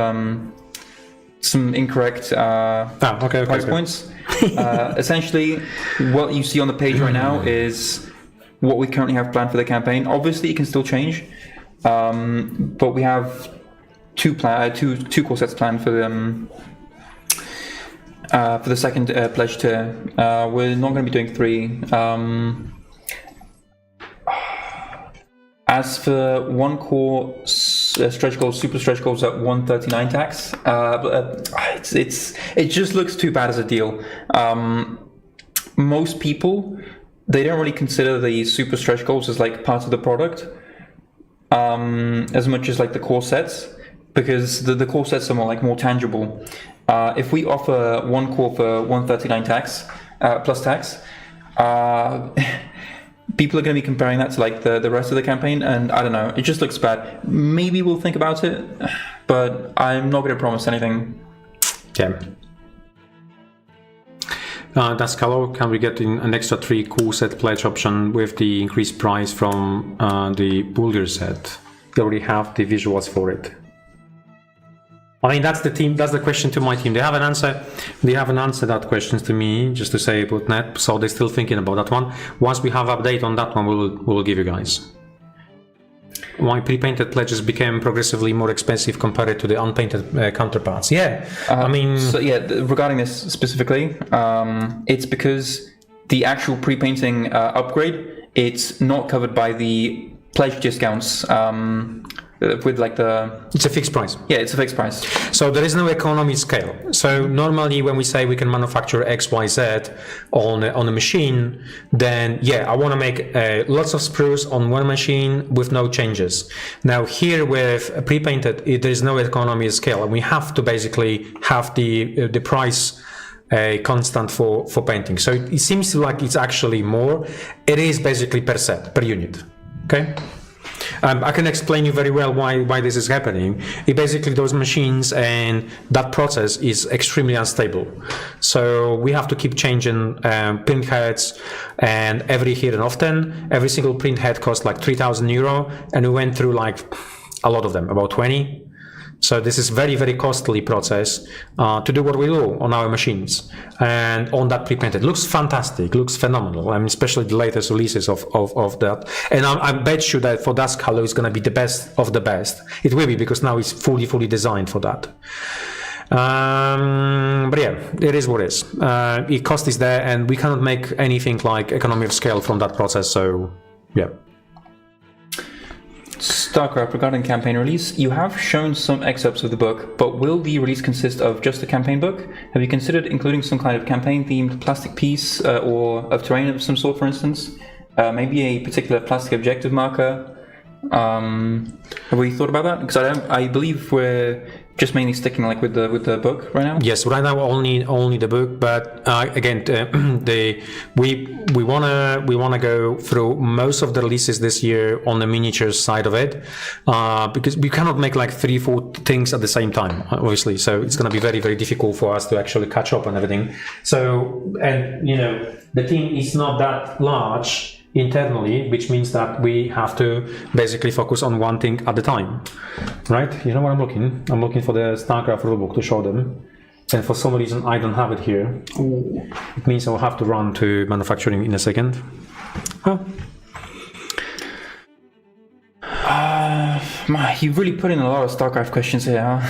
some incorrect price points. Essentially, what you see on the page right now is what we currently have planned for the campaign. Obviously, it can still change, but we have two core sets planned for the second pledge tier. We're not going to be doing 3. As for 1 core stretch goals, super stretch goals at 139 tax, it just looks too bad as a deal. Most people, they don't really consider the super stretch goals as like part of the product, as much as like the core sets, because the core sets are more tangible. If we offer 1 core for 139 tax plus tax, people are going to be comparing that to like the rest of the campaign, and I don't know, it just looks bad. Maybe we'll think about it, but I'm not going to promise anything. Okay. Duskhollow, can we get in an extra 3 core set pledge option with the increased price from the Bulgar set? We already have the visuals for it. I mean, that's the question to my team. They haven't answered that question to me, just to say about net, so they're still thinking about that one. Once we have update on that one, we'll give you guys. Why pre-painted pledges became progressively more expensive compared to the unpainted counterparts? Yeah, I mean... So yeah, regarding this specifically, it's because the actual pre-painting upgrade, it's not covered by the pledge discounts. With like it's a fixed price. Yeah, it's a fixed price. So there is no economy scale. So normally when we say we can manufacture XYZ on a machine, then yeah, I want to make lots of sprues on one machine with no changes. Now here with pre-painted, there is no economy scale, and we have to basically have the price constant for painting. So it seems like it's actually more. It is basically per set, per unit. Okay. I can explain you very well why this is happening. It basically, those machines and that process is extremely unstable. So we have to keep changing print heads, and every here and often, every single print head costs like €3,000, and we went through like a lot of them, about 20. So this is very, very costly process to do what we do on our machines, and on that pre-painted. Looks fantastic, looks phenomenal. I mean, especially the latest releases of that. And I bet you that for Duskhollow is going to be the best of the best. It will be, because now it's fully designed for that. But yeah, it is what it is. The cost is there, and we cannot make anything like economy of scale from that process. So yeah. StarCraft, regarding campaign release, you have shown some excerpts of the book, but will the release consist of just the campaign book? Have you considered including some kind of campaign-themed plastic piece or of terrain of some sort, for instance? Maybe a particular plastic objective marker? Have we thought about that? Because I believe we're just mainly sticking like with the book right now. Yes, right now only the book, but again, we wanna go through most of the releases this year on the miniatures side of it, because we cannot make like 3-4 things at the same time, obviously. So it's gonna be very, very difficult for us to actually catch up on everything. So, and you know, the team is not that large internally, which means that we have to basically focus on one thing at a time, right? You know what I'm looking? I'm looking for the StarCraft rulebook to show them, and for some reason I don't have it here. Ooh. It means I'll have to run to manufacturing in a second. Oh. You really put in a lot of StarCraft questions here, huh?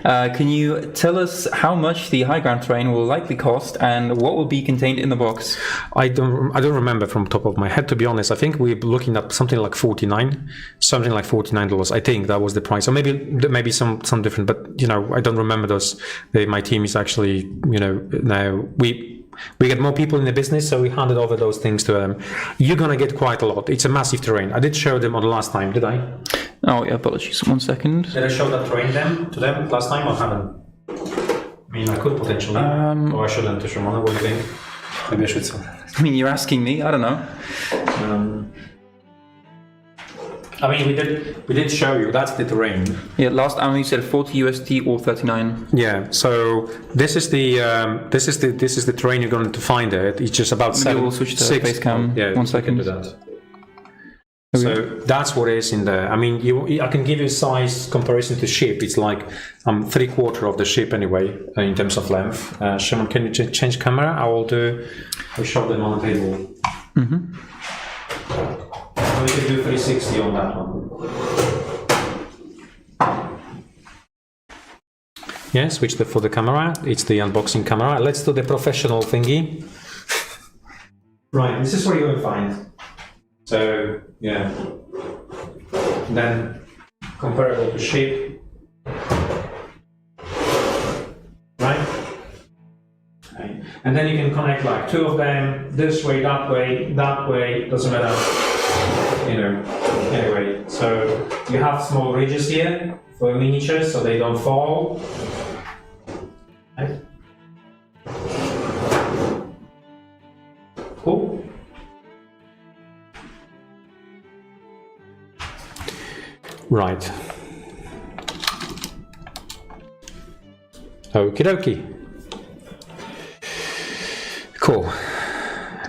Can you tell us how much the high ground terrain will likely cost and what will be contained in the box? I don't remember from the top of my head, to be honest. I think we're looking at something like $49. I think that was the price. Or maybe some different, but you know, I don't remember those. My team is actually, you know, now we get more people in the business, so we handed over those things to them. You're gonna get quite a lot. It's a massive terrain. I did show them on the last time, did I? Oh yeah, apologies. 1 second. Did I show that terrain to them last time or haven't? I mean, I could potentially. Or I shouldn't, Shimona. What do you think? Maybe I should say that. I mean, you're asking me. I don't know. I mean, we did show you. That's the terrain. Yeah, last time you said 40 USD or 39. Yeah. So this is the terrain you're going to find it. It's just about Maybe we'll switch to face cam. Yeah. 1 second. Do that. So that's what is in there. I mean, I can give you a size comparison to ship. It's like 3/4 of the ship anyway in terms of length. Shimon, can you change camera? I'll show them on the table. Mm-hmm. We can do 360 on that one. Yeah, switch for the camera. It's the unboxing camera. Let's do the professional thingy. Right, this is what you're going to find. So, yeah. Then comparable to ship. Right? Okay. And then you can connect like 2 of them, this way, that way, doesn't matter. You know, anyway, so you have small ridges here for miniatures so they don't fall. Right. Cool. Right. Okie dokie. Cool.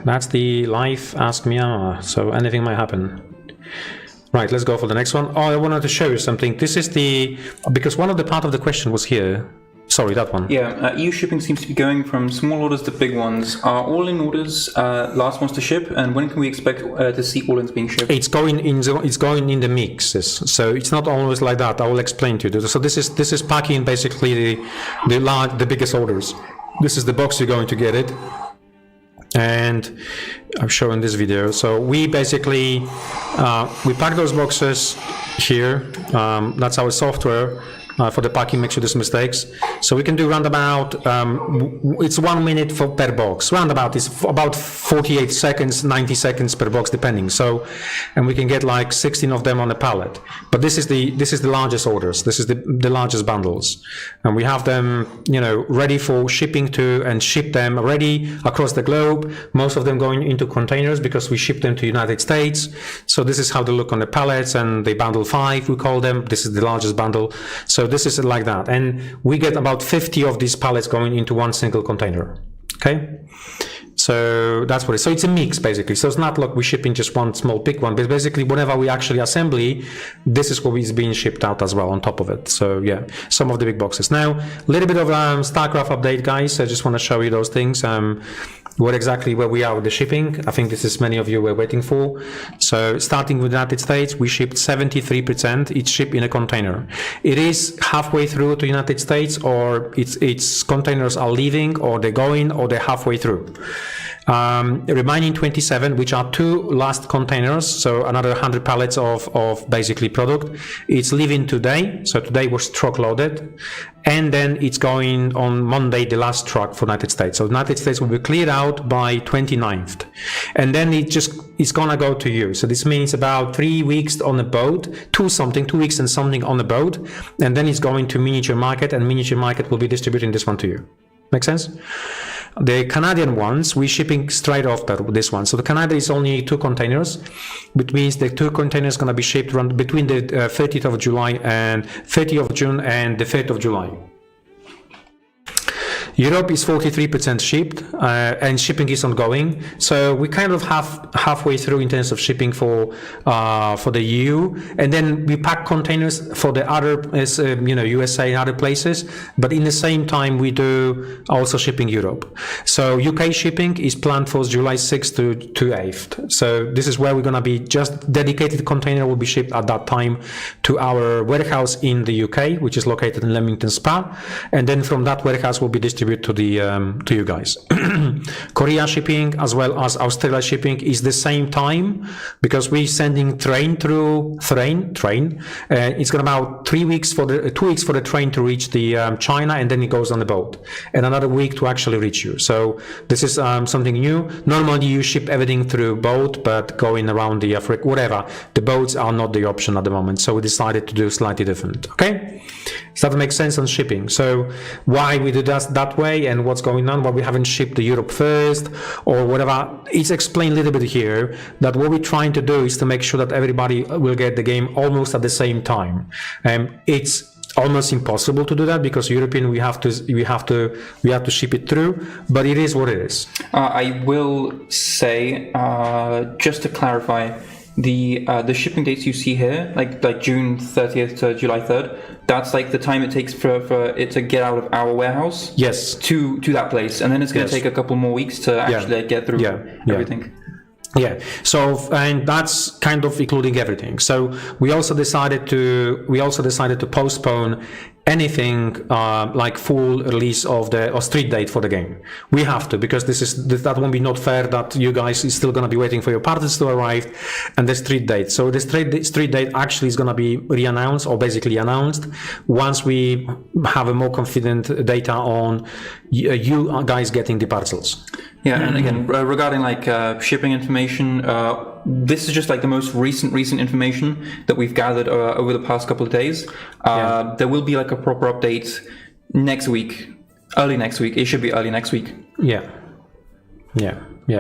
That's the live Ask Me AMA, so anything might happen. Right, let's go for the next one. Oh, I wanted to show you something. This is because one of the part of the question was here. Sorry, that one. Yeah, EU shipping seems to be going from small orders to big ones. Are all-in orders last ones to ship, and when can we expect to see all-ins being shipped? It's going in the mixes, so it's not always like that. I will explain to you. So this is packing basically the biggest orders. This is the box you're going to get it. And I'm showing this video. So we basically we pack those boxes here. That's our software for the packing. Make sure there's mistakes. So we can do roundabout. It's 1 minute per box. Roundabout is about 48 seconds, 90 seconds per box, depending. So, and we can get like 16 of them on a pallet. But this is the largest orders. This is the largest bundles, and we have them, you know, ready for shipping to and ship them ready across the globe. Most of them going into containers because we ship them to United States. So this is how they look on the pallets, and they bundle 5 we call them. This is the largest bundle. So this is like that, and we get about 50 of these pallets going into one single container. Okay. So that's what it is. So it's a mix basically. So it's not like we're shipping just one small big one, but basically whenever we actually assembly, this is what is being shipped out as well on top of it. So yeah, some of the big boxes. Now, a little bit of StarCraft update, guys. I just want to show you those things. Where we are with the shipping. I think this is many of you were waiting for. So starting with the United States, we shipped 73%. It's shipped in a container. It is halfway through to United States, or its containers are leaving, or they're going, or they're halfway through. Remaining 27, which are 2 last containers, so another 100 pallets of basically product. It's leaving today, so today was truck loaded, and then it's going on Monday, the last truck for United States. So United States will be cleared out by 29th, and then it's gonna go to you. So this means about 3 weeks on the boat, 2 weeks and something on the boat, and then it's going to miniature market, and miniature market will be distributing this one to you. Make sense? The Canadian ones, we're shipping straight off this one. So the Canada is only 2 containers, which means the 2 containers going to be shipped between the 30th of July and 30th of June and the 3rd of July. Europe is 43% shipped, and shipping is ongoing. So we kind of halfway through in terms of shipping for the EU, and then we pack containers for the other, USA and other places. But in the same time, we do also shipping Europe. So UK shipping is planned for July 6th to 8th. So this is where we're gonna be. Just dedicated container will be shipped at that time to our warehouse in the UK, which is located in Leamington Spa, and then from that warehouse will be distributed to you guys. Korea shipping as well as Australia shipping is the same time, because we're sending train. It's got about 2 weeks for the train to reach the China, and then it goes on the boat, and another week to actually reach you. So this is something new. Normally you ship everything through boat, but going around the Africa, whatever, the boats are not the option at the moment. So we decided to do slightly different. Okay, so that makes sense on shipping. So why we do that way and what's going on, why we haven't shipped to Europe first or whatever, it's explained a little bit here, that what we're trying to do is to make sure that everybody will get the game almost at the same time. It's almost impossible to do that because European we have to ship it through, but it is what it is. I will say, just to clarify, the shipping dates you see here, like June 30th to July 3rd, that's like the time it takes for it to get out of our warehouse, yes, to that place, and then it's going to take a couple more weeks to actually get through everything. Yeah, so, and that's kind of including everything. So we also decided to postpone anything like full release of the street date for the game. We have to, because that won't be not fair that you guys is still going to be waiting for your parties to arrive and the street date. So the street date actually is going to be re-announced, or basically announced, once we have a more confident data on you guys getting the parcels. Yeah, and again, regarding like shipping information, this is just like the most recent information that we've gathered over the past couple of days. There will be like a proper update next week, early next week. It should be early next week. Yeah.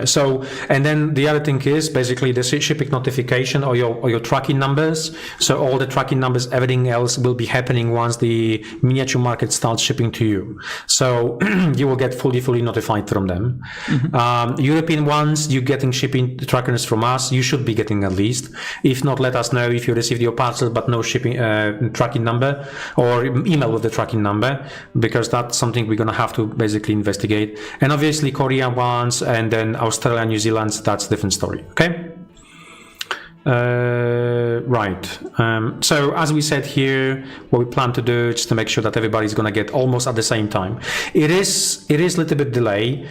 So, and then the other thing is basically the shipping notification or your tracking numbers. So all the tracking numbers, everything else will be happening once the miniature market starts shipping to you. So you will get fully notified from them. Mm-hmm. European ones, you're getting shipping trackers from us. You should be getting at least. If not, let us know if you received your parcel but no shipping tracking number, or email with the tracking number, because that's something we're gonna have to basically investigate. And obviously Korea ones, and then Australia, New Zealand, that's a different story. Okay. Right. So as we said here, what we plan to do is to make sure that everybody's going to get almost at the same time. It is a little bit delay.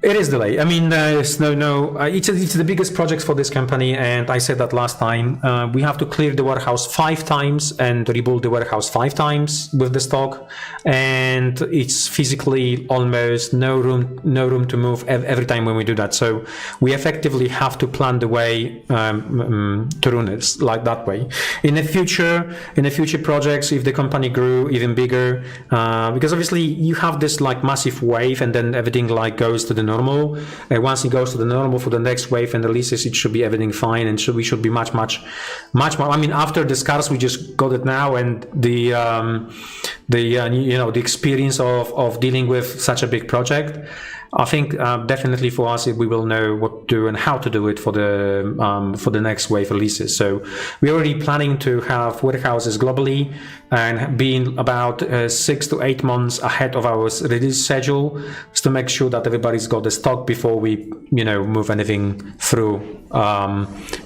It is delayed. I mean, it's the biggest project for this company, and I said that last time. We have to clear the warehouse 5 times and rebuild the warehouse 5 times with the stock, and it's physically almost no room to move every time when we do that. So we effectively have to plan the way to run it like that way. In the future projects, if the company grew even bigger, because obviously you have this like massive wave, and then everything like goes to the normal. Once it goes to the normal for the next wave and releases, it should be everything fine, and we should be much more. I mean, after the scars, we just got it now, and the experience of dealing with such a big project. I think definitely for us, we will know what to do and how to do it for the next wave releases. So we're already planning to have warehouses globally and being about 6 to 8 months ahead of our release schedule, just to make sure that everybody's got the stock before we move anything through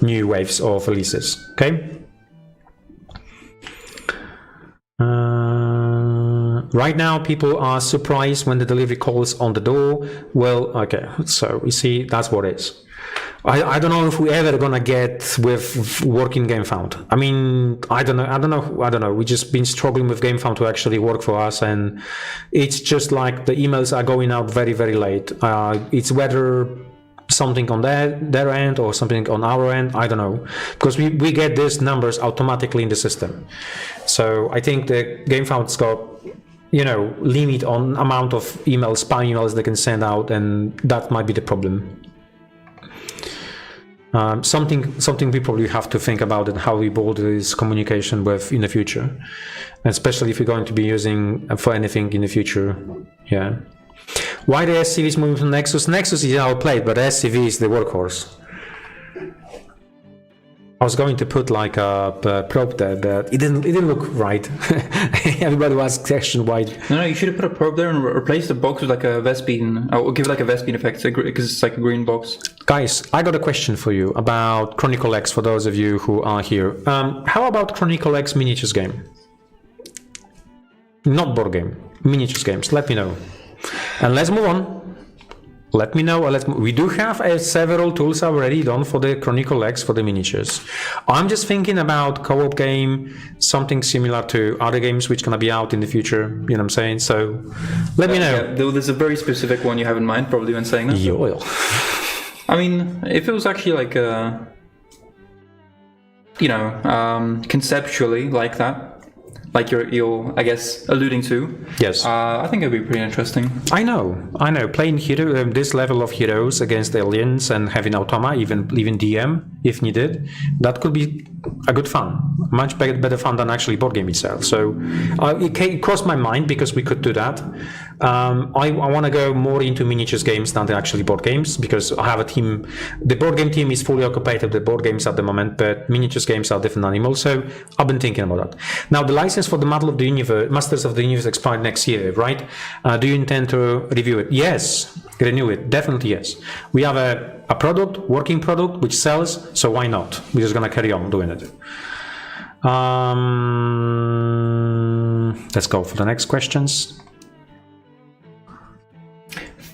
new waves of releases. Okay. Right now, people are surprised when the delivery calls on the door. Well, okay, so you see, that's what it is. I don't know if we're ever gonna get with working GameFound. I mean, I don't know. We've just been struggling with GameFound to actually work for us, and it's just like the emails are going out very, very late. It's whether something on their end or something on our end, I don't know, because we get these numbers automatically in the system. So I think the GameFound's got limit on amount of spam emails they can send out, and that might be the problem. Something we probably have to think about and how we build this communication with in the future, especially if we're going to be using for anything in the future. Yeah. Why the SCV is moving to Nexus? Nexus is outplayed, but SCV is the workhorse. I was going to put like a probe there, but it didn't look right. Everybody was question why. No, you should have put a probe there and replace the box with like a Vespene, or give it like a Vespene effect, because it's like a green box. Guys, I got a question for you about Chronicle X for those of you who are here. How about Chronicle X miniatures game? Not board game, miniatures games. Let me know. And let's move on. Let me know. We do have several tools already done for the Chronicle X for the miniatures. I'm just thinking about co-op game, something similar to other games which gonna be out in the future. You know what I'm saying? So let me know. Yeah, there's a very specific one you have in mind, probably when saying that. Yo. I mean, if it was actually like conceptually like that, like you're I guess alluding to. Yes. I think it'd be pretty interesting. I know. Playing this level of heroes against aliens and having automa, even DM if needed, that could be a good fun. Much better fun than actually board game itself. So it crossed my mind because we could do that. I want to go more into miniatures games than the actually board games because I have a team. The board game team is fully occupied with the board games at the moment, but miniatures games are different animals. So I've been thinking about that. Now the license for the Masters of the Universe expired next year, right? Do you intend to review it? Yes, renew it. Definitely yes. We have a product, working product, which sells, so why not? We're just gonna carry on doing it. Let's go for the next questions.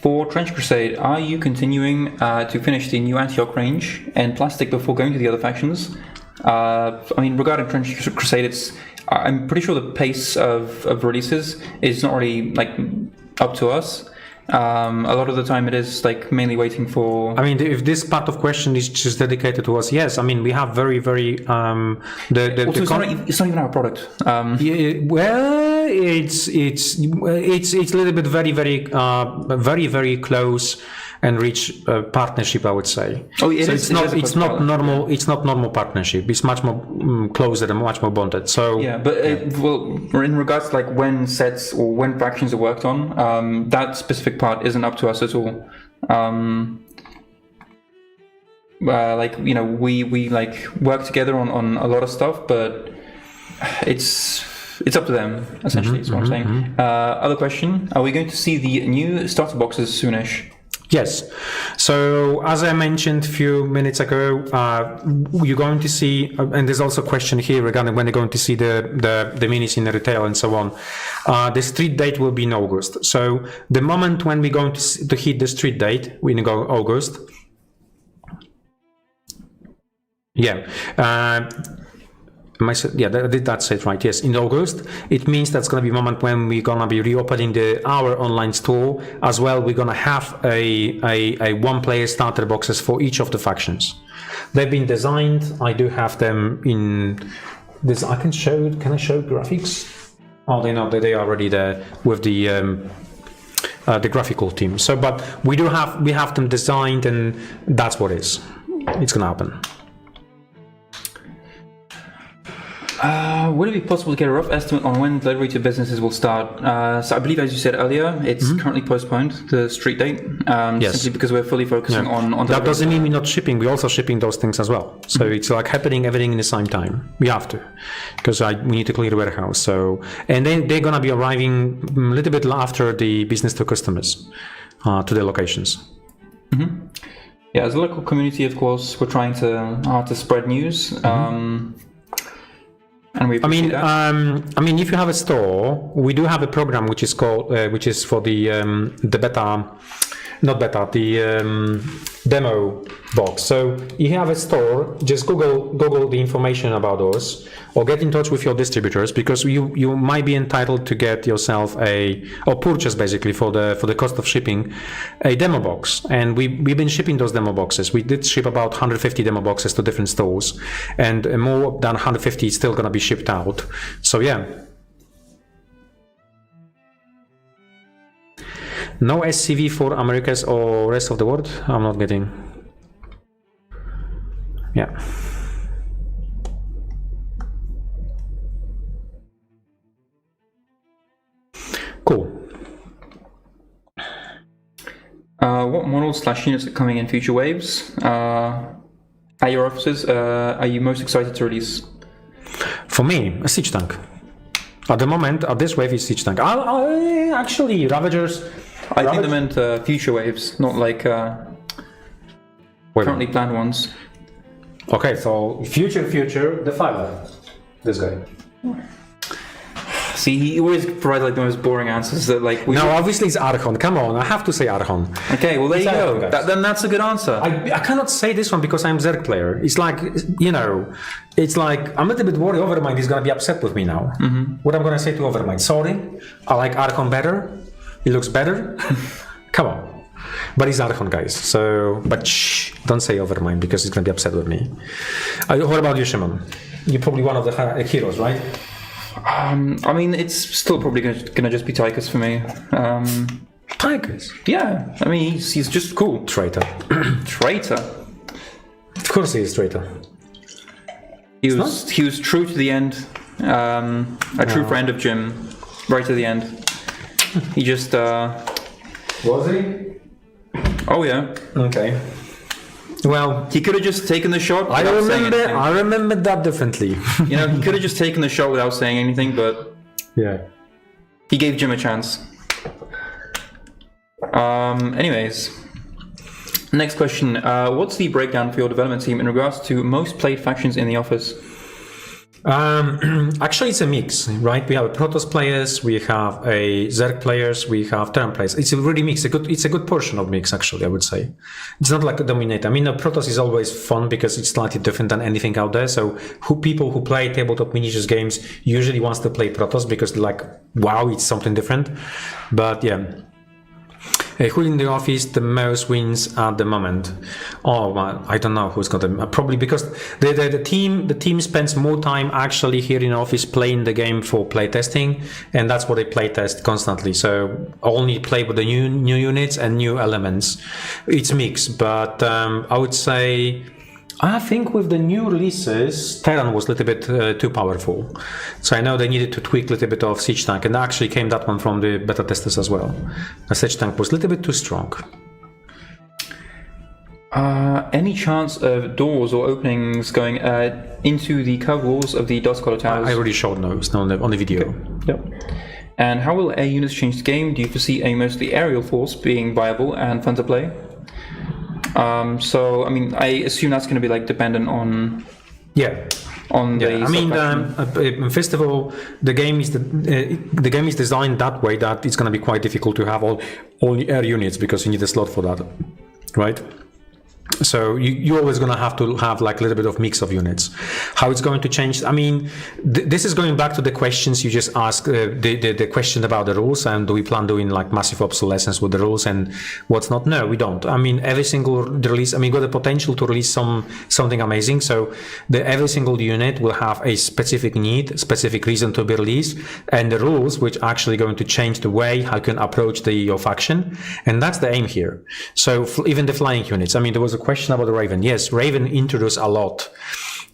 For Trench Crusade, are you continuing to finish the new Antioch range and plastic before going to the other factions? I mean, regarding Trench Crusade, I'm pretty sure the pace of releases is not really like up to us. A lot of the time it is like mainly waiting for. I mean, if this part of question is just dedicated to us, yes. I mean, we have very it's not even our product. Yeah, well, it's a little bit very close and rich partnership, I would say. Oh, it's not normal partnership. It's much more closer and much more bonded. So yeah, but in regards to like when sets or when factions are worked on, that specific part isn't up to us at all. We like work together on a lot of stuff, but it's up to them essentially. Is what I'm saying. Other question: are we going to see the new starter boxes soonish? Yes. So as I mentioned a few minutes ago, you're going to see, and there's also a question here regarding when you're going to see the minis in the retail and so on. The street date will be in August. So the moment when we're going to hit the street date, we're going to go August. Yeah. That's it, right? Yes, in August. It means that's going to be a moment when we're going to be reopening our online store as well. We're going to have a one-player starter boxes for each of the factions. They've been designed. I do have them in this. I can show. Can I show graphics? Oh, they know that they are already there with the graphical team. So, but we have them designed, and that's what it's going to happen. Would it be possible to get a rough estimate on when delivery to businesses will start? So I believe, as you said earlier, it's currently postponed, the street date, simply because we're fully focusing on that doesn't mean we're not shipping. We're also shipping those things as well. So it's like happening everything in the same time. We have to, because we need to clear the warehouse. So, and then they're going to be arriving a little bit after the business to customers to their locations. Yeah, as a local community, of course, we're trying to spread news. And we if you have a store, we do have a program which is called, which is for the demo box. So you have a store, just Google the information about us, or get in touch with your distributors, because you might be entitled to get yourself or purchase basically for the cost of shipping a demo box. And we've been shipping those demo boxes. We did ship about 150 demo boxes to different stores, and more than 150 is still going to be shipped out. So yeah. No SCV for Americas or rest of the world? I'm not getting. Yeah. Cool. What models / units are coming in future waves? At your offices, are you most excited to release? For me, a siege tank. At the moment, at this wave is siege tank. Actually, Ravagers. I think they meant future waves, not like currently planned ones. Okay, so future, the Filer. This guy. See, he always provides like the most boring answers that like. No, obviously it's Archon. Come on, I have to say Archon. Okay, well there you go. Archon, Then that's a good answer. I cannot say this one because I'm Zerg player. It's like, you know, it's like I'm a little bit worried Overmind is gonna be upset with me now. What I'm gonna say to Overmind? Sorry, I like Archon better. He looks better. Come on. But he's Archon, guys. So, but shh, don't say Overmind because he's gonna be upset with me. What about you, Shimon? You're probably one of the heroes, right? I mean, it's still probably gonna just be Tychus for me. Tychus? Yeah, I mean, he's just cool. Traitor. Traitor. Of course he is traitor. He was true to the end. A true friend of Jim, right to the end. He just. Was he? Oh yeah. Okay. Well, he could have just taken the shot. I remember that differently. You know, he could have just taken the shot without saying anything, but yeah, he gave Jim a chance. Anyways, next question. What's the breakdown for your development team in regards to most played factions in the office? Actually, it's a mix, right? We have Protoss players, we have a Zerg players, we have Terran players. It's a really mix. It's a good portion of mix, actually, I would say. It's not like a dominate. I mean, Protoss is always fun because it's slightly different than anything out there. So people who play tabletop miniatures games usually wants to play Protoss because like, wow, it's something different. But yeah. Who in the office the most wins at the moment? Oh, well, I don't know who's got them. Probably because the team spends more time actually here in the office playing the game for playtesting, and that's what they playtest constantly. So only play with the new units and new elements. It's mixed, but I would say. I think with the new releases, Terran was a little bit too powerful. So I know they needed to tweak a little bit of Siege Tank, and actually came that one from the beta testers as well. The Siege Tank was a little bit too strong. Any chance of doors or openings going into the curved walls of the Duskhollow towers? I already showed those on the video. Okay. Yep. And how will air units change the game? Do you foresee a mostly aerial force being viable and fun to play? So I mean, I assume that's going to be like dependent on. Yeah. On the. I mean, first of all, the game is designed that way that it's going to be quite difficult to have all air units because you need a slot for that, right? So you're always going to have like a little bit of mix of units. How it's going to change? I mean, this is going back to the questions you just asked. The question about the rules and do we plan doing like massive obsolescence with the rules and what's not? No, we don't. I mean, every single release. I mean, got the potential to release something amazing. So every single unit will have a specific need, specific reason to be released, and the rules which are actually going to change the way how you can approach your faction, and that's the aim here. So even the flying units. I mean, there was a question about the Raven. Yes, Raven introduced a lot.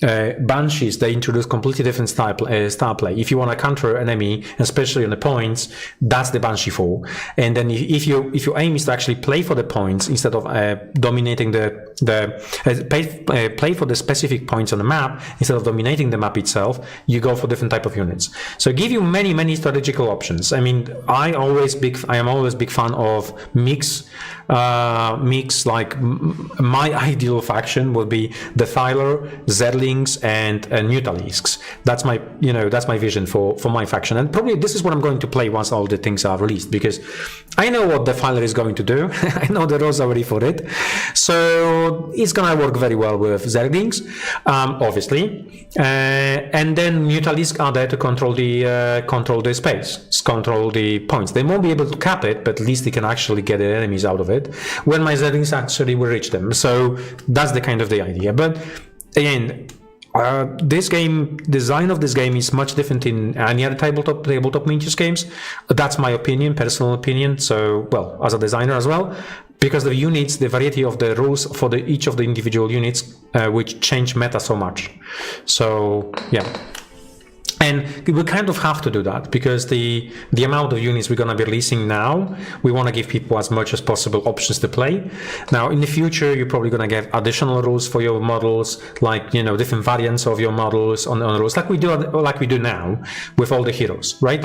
Banshees, they introduce completely different style play. If you want to counter enemy, especially on the points, that's the Banshee for. And then if your aim is to actually play for the points instead of dominating play for the specific points on the map instead of dominating the map itself, you go for different type of units. So give you many strategical options. I mean, I am always big fan of mix. Like my ideal faction would be the Thyler, Zerlings, and Nutalisks. That's my vision for my faction, and probably this is what I'm going to play once all the things are released, because I know what the Thyler is going to do. I know the rules are ready for it, so it's gonna work very well with Zerlings, obviously, and then Nutalisks are there to control the space, control the points. They won't be able to cap it, but at least they can actually get the enemies out of it when my Zerlings actually will reach them. So that's the kind of the idea. But again, design of this game is much different in any other tabletop miniatures games. That's my opinion, personal opinion. So, well, as a designer as well, because the units, the variety of the rules for each of the individual units, which change meta so much. So yeah. And we kind of have to do that because the amount of units we're going to be releasing now, we want to give people as much as possible options to play. Now, in the future, you're probably going to get additional rules for your models, like, you know, different variants of your models on rules, like we do now with all the heroes, right?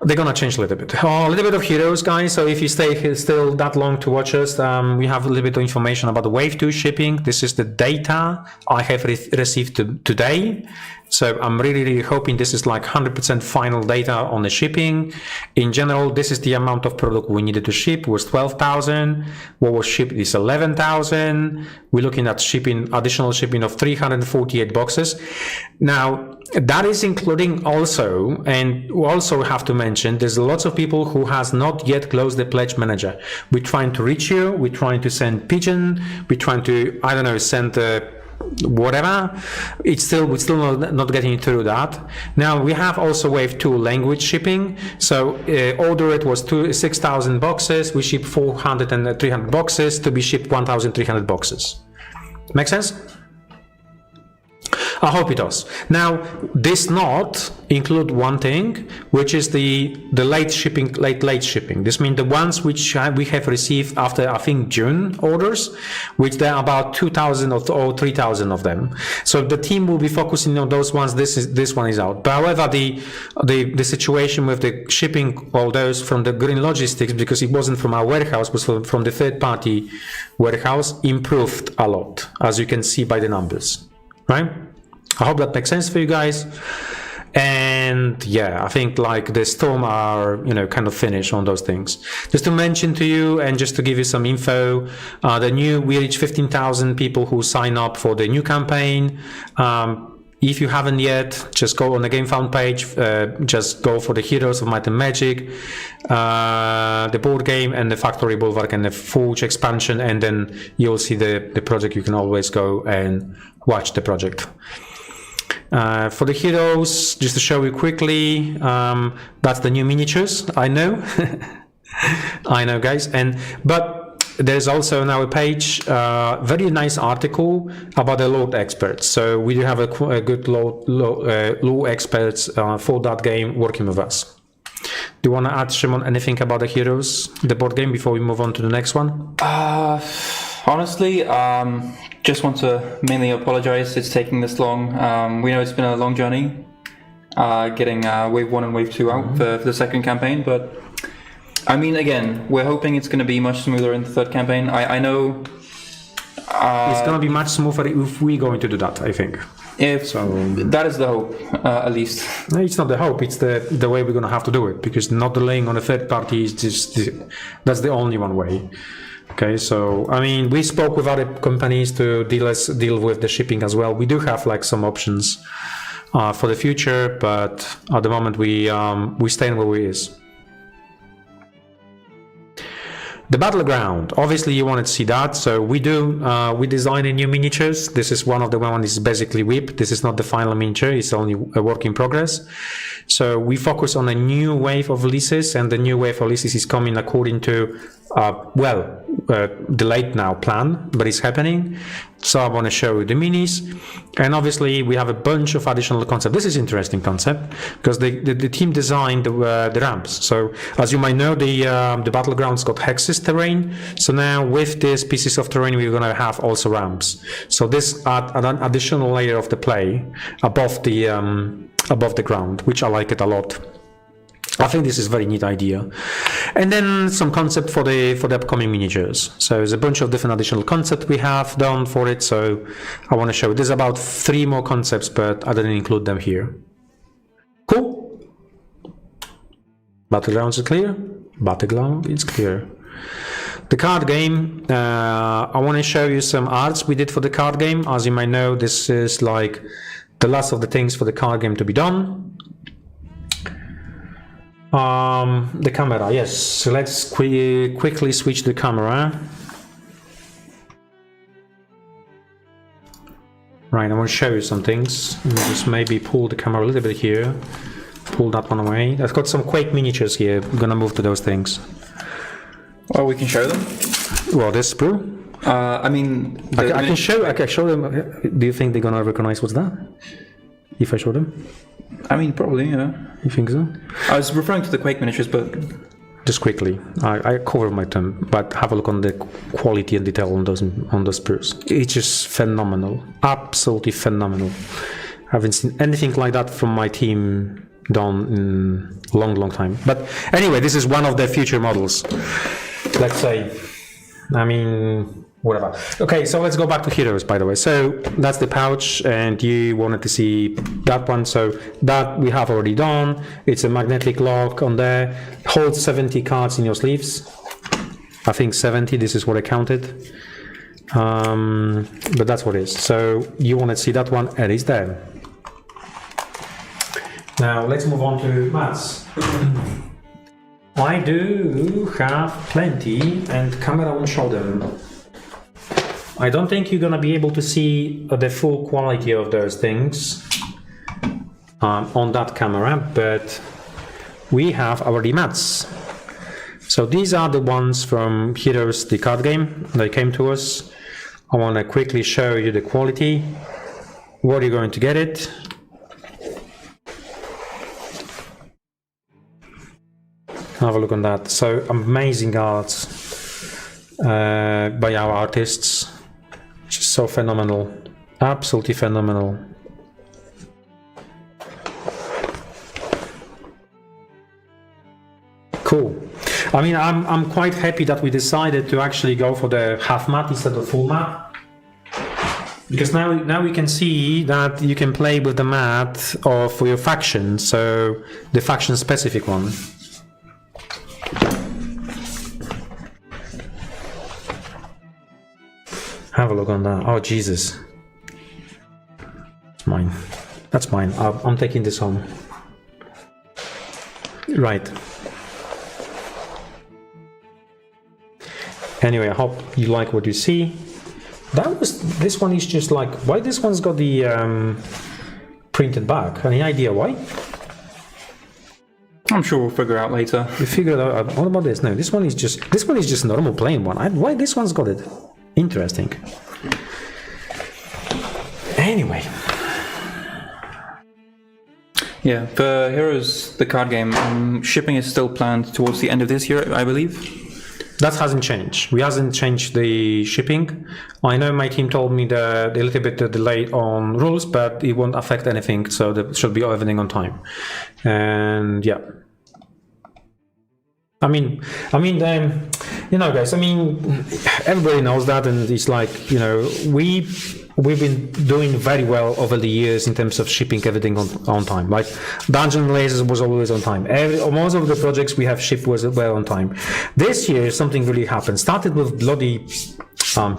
They're gonna change a little bit. Oh, a little bit of heroes, guys. So if you stay here still that long to watch us, we have a little bit of information about the Wave 2 shipping. This is the data I have received today. So I'm really hoping this is like 100% final data on the shipping. In general, this is the amount of product we needed to ship was 12,000. What was shipped is 11,000. We're looking at additional shipping of 348 boxes. Now, that is including also, and we also have to mention, there's lots of people who has not yet closed the pledge manager. We're trying to reach you. We're trying to send pigeon. We're trying to, I don't know, send whatever. We're still not getting through that. Now we have also Wave 2 language shipping. So order it was 6,000 boxes. We ship 400 and 300 boxes to be shipped 1,300 boxes. Make sense? I hope it does. Now, this not include one thing, which is the late shipping. This means the ones which we have received after, I think, June orders, which there are about 2,000 or 3,000 of them. So the team will be focusing on those ones. This one is out. But however, the situation with the shipping all those from the green logistics, because it wasn't from our warehouse, was from the third-party warehouse, improved a lot, as you can see by the numbers, right? I hope that makes sense for you guys. And yeah, I think like the storm are, you know, kind of finished on those things. Just to mention to you and just to give you some info, we reached 15,000 people who sign up for the new campaign. If you haven't yet, just go on the GameFound page, just go for the Heroes of Might and Magic, the board game and the Factory Bulwark and the Forge expansion, and then you'll see the project. You can always go and watch the project. For the heroes, just to show you quickly, that's the new miniatures. I know, I know, guys. But there's also now a page, very nice article about the Lord experts. So we do have a good law experts for that game working with us. Do you want to add, Shimon, anything about the heroes, the board game, before we move on to the next one? Honestly, just want to mainly apologize it's taking this long. We know it's been a long journey getting Wave 1 and Wave 2 out for the second campaign, but I mean, again, we're hoping it's going to be much smoother in the third campaign. I know... it's going to be much smoother if we're going to do that, I think. That is the hope, at least. No, it's not the hope, it's the way we're going to have to do it, because not relying on a third party is just... That's the only one way. Okay, so I mean, we spoke with other companies to deal with the shipping as well. We do have like some options for the future, but at the moment we stay where we is. The battleground, obviously you wanted to see that, so we design a new miniatures. This is one of the ones. This is basically WIP. This is not the final miniature, it's only a work in progress. So we focus on a new wave of releases, and the new wave of releases is coming according to delayed now plan, but it's happening. So I want to show you the minis, and obviously we have a bunch of additional concepts. This is interesting concept because the team designed the ramps. So as you might know, the battlegrounds got hexes terrain. So now with these pieces of terrain, we're going to have also ramps. So this add an additional layer of the play above the ground, which I like it a lot. I think this is a very neat idea. And then some concept for the upcoming miniatures. So there's a bunch of different additional concepts we have done for it. So I want to show you. There's about 3 more concepts, but I didn't include them here. Cool. Battlegrounds is clear. Battleground is clear. The card game, I want to show you some arts we did for the card game. As you might know, this is like the last of the things for the card game to be done. The camera, yes. So let's quickly switch the camera. Right, I want to show you some things. Just maybe pull the camera a little bit here. Pull that one away. I've got some Quake miniatures here. I'm gonna move to those things. Well, we can show them. Well, this brew. I mean, I can show them. Do you think they're gonna recognize what's that? If I show them? I mean, probably, yeah. You think so? I was referring to the Quake miniatures, but... Just quickly, I cover my term, but have a look on the quality and detail on those brews. It's just phenomenal, absolutely phenomenal. I haven't seen anything like that from my team done in a long time. But anyway, this is one of the future models. Let's say, I mean, whatever. Okay, so let's go back to heroes, by the way. So that's the pouch, and you wanted to see that one. So that we have already done. It's a magnetic lock on there. Holds 70 cards in your sleeves. I think 70, this is what I counted. But that's what it is. So you want to see that one, and it's there. Now let's move on to mats. I do have plenty, and camera won't show them. I don't think you're gonna be able to see the full quality of those things on that camera, but we have already mats. So these are the ones from Heroes, the card game. They came to us. I want to quickly show you the quality. Where you're going to get it. Have a look on that. So amazing art by our artists. Just so phenomenal, absolutely phenomenal. Cool. I mean, I'm quite happy that we decided to actually go for the half mat instead of full mat, because now we can see that you can play with the mat for your faction, so the faction specific one. Have a look on that. Oh Jesus, it's mine. That's mine. I'm taking this home. Right. Anyway, I hope you like what you see. This one is just like, why this one's got the printed back? Any idea why? I'm sure we'll figure out later. We figured out. What about this? No, this one is just normal plain one. Why this one's got it? Interesting. Anyway. Yeah, for Heroes, the card game, shipping is still planned towards the end of this year, I believe. That hasn't changed. We hasn't changed the shipping. I know my team told me that a little bit delayed on rules, but it won't affect anything, so there should be everything on time. And yeah. I mean, you know, guys, I mean, everybody knows that, and it's like, you know, we've been doing very well over the years in terms of shipping everything on time. Like Dungeon Lasers was always on time. Most of the projects we have shipped were on time. This year, something really happened. Started with bloody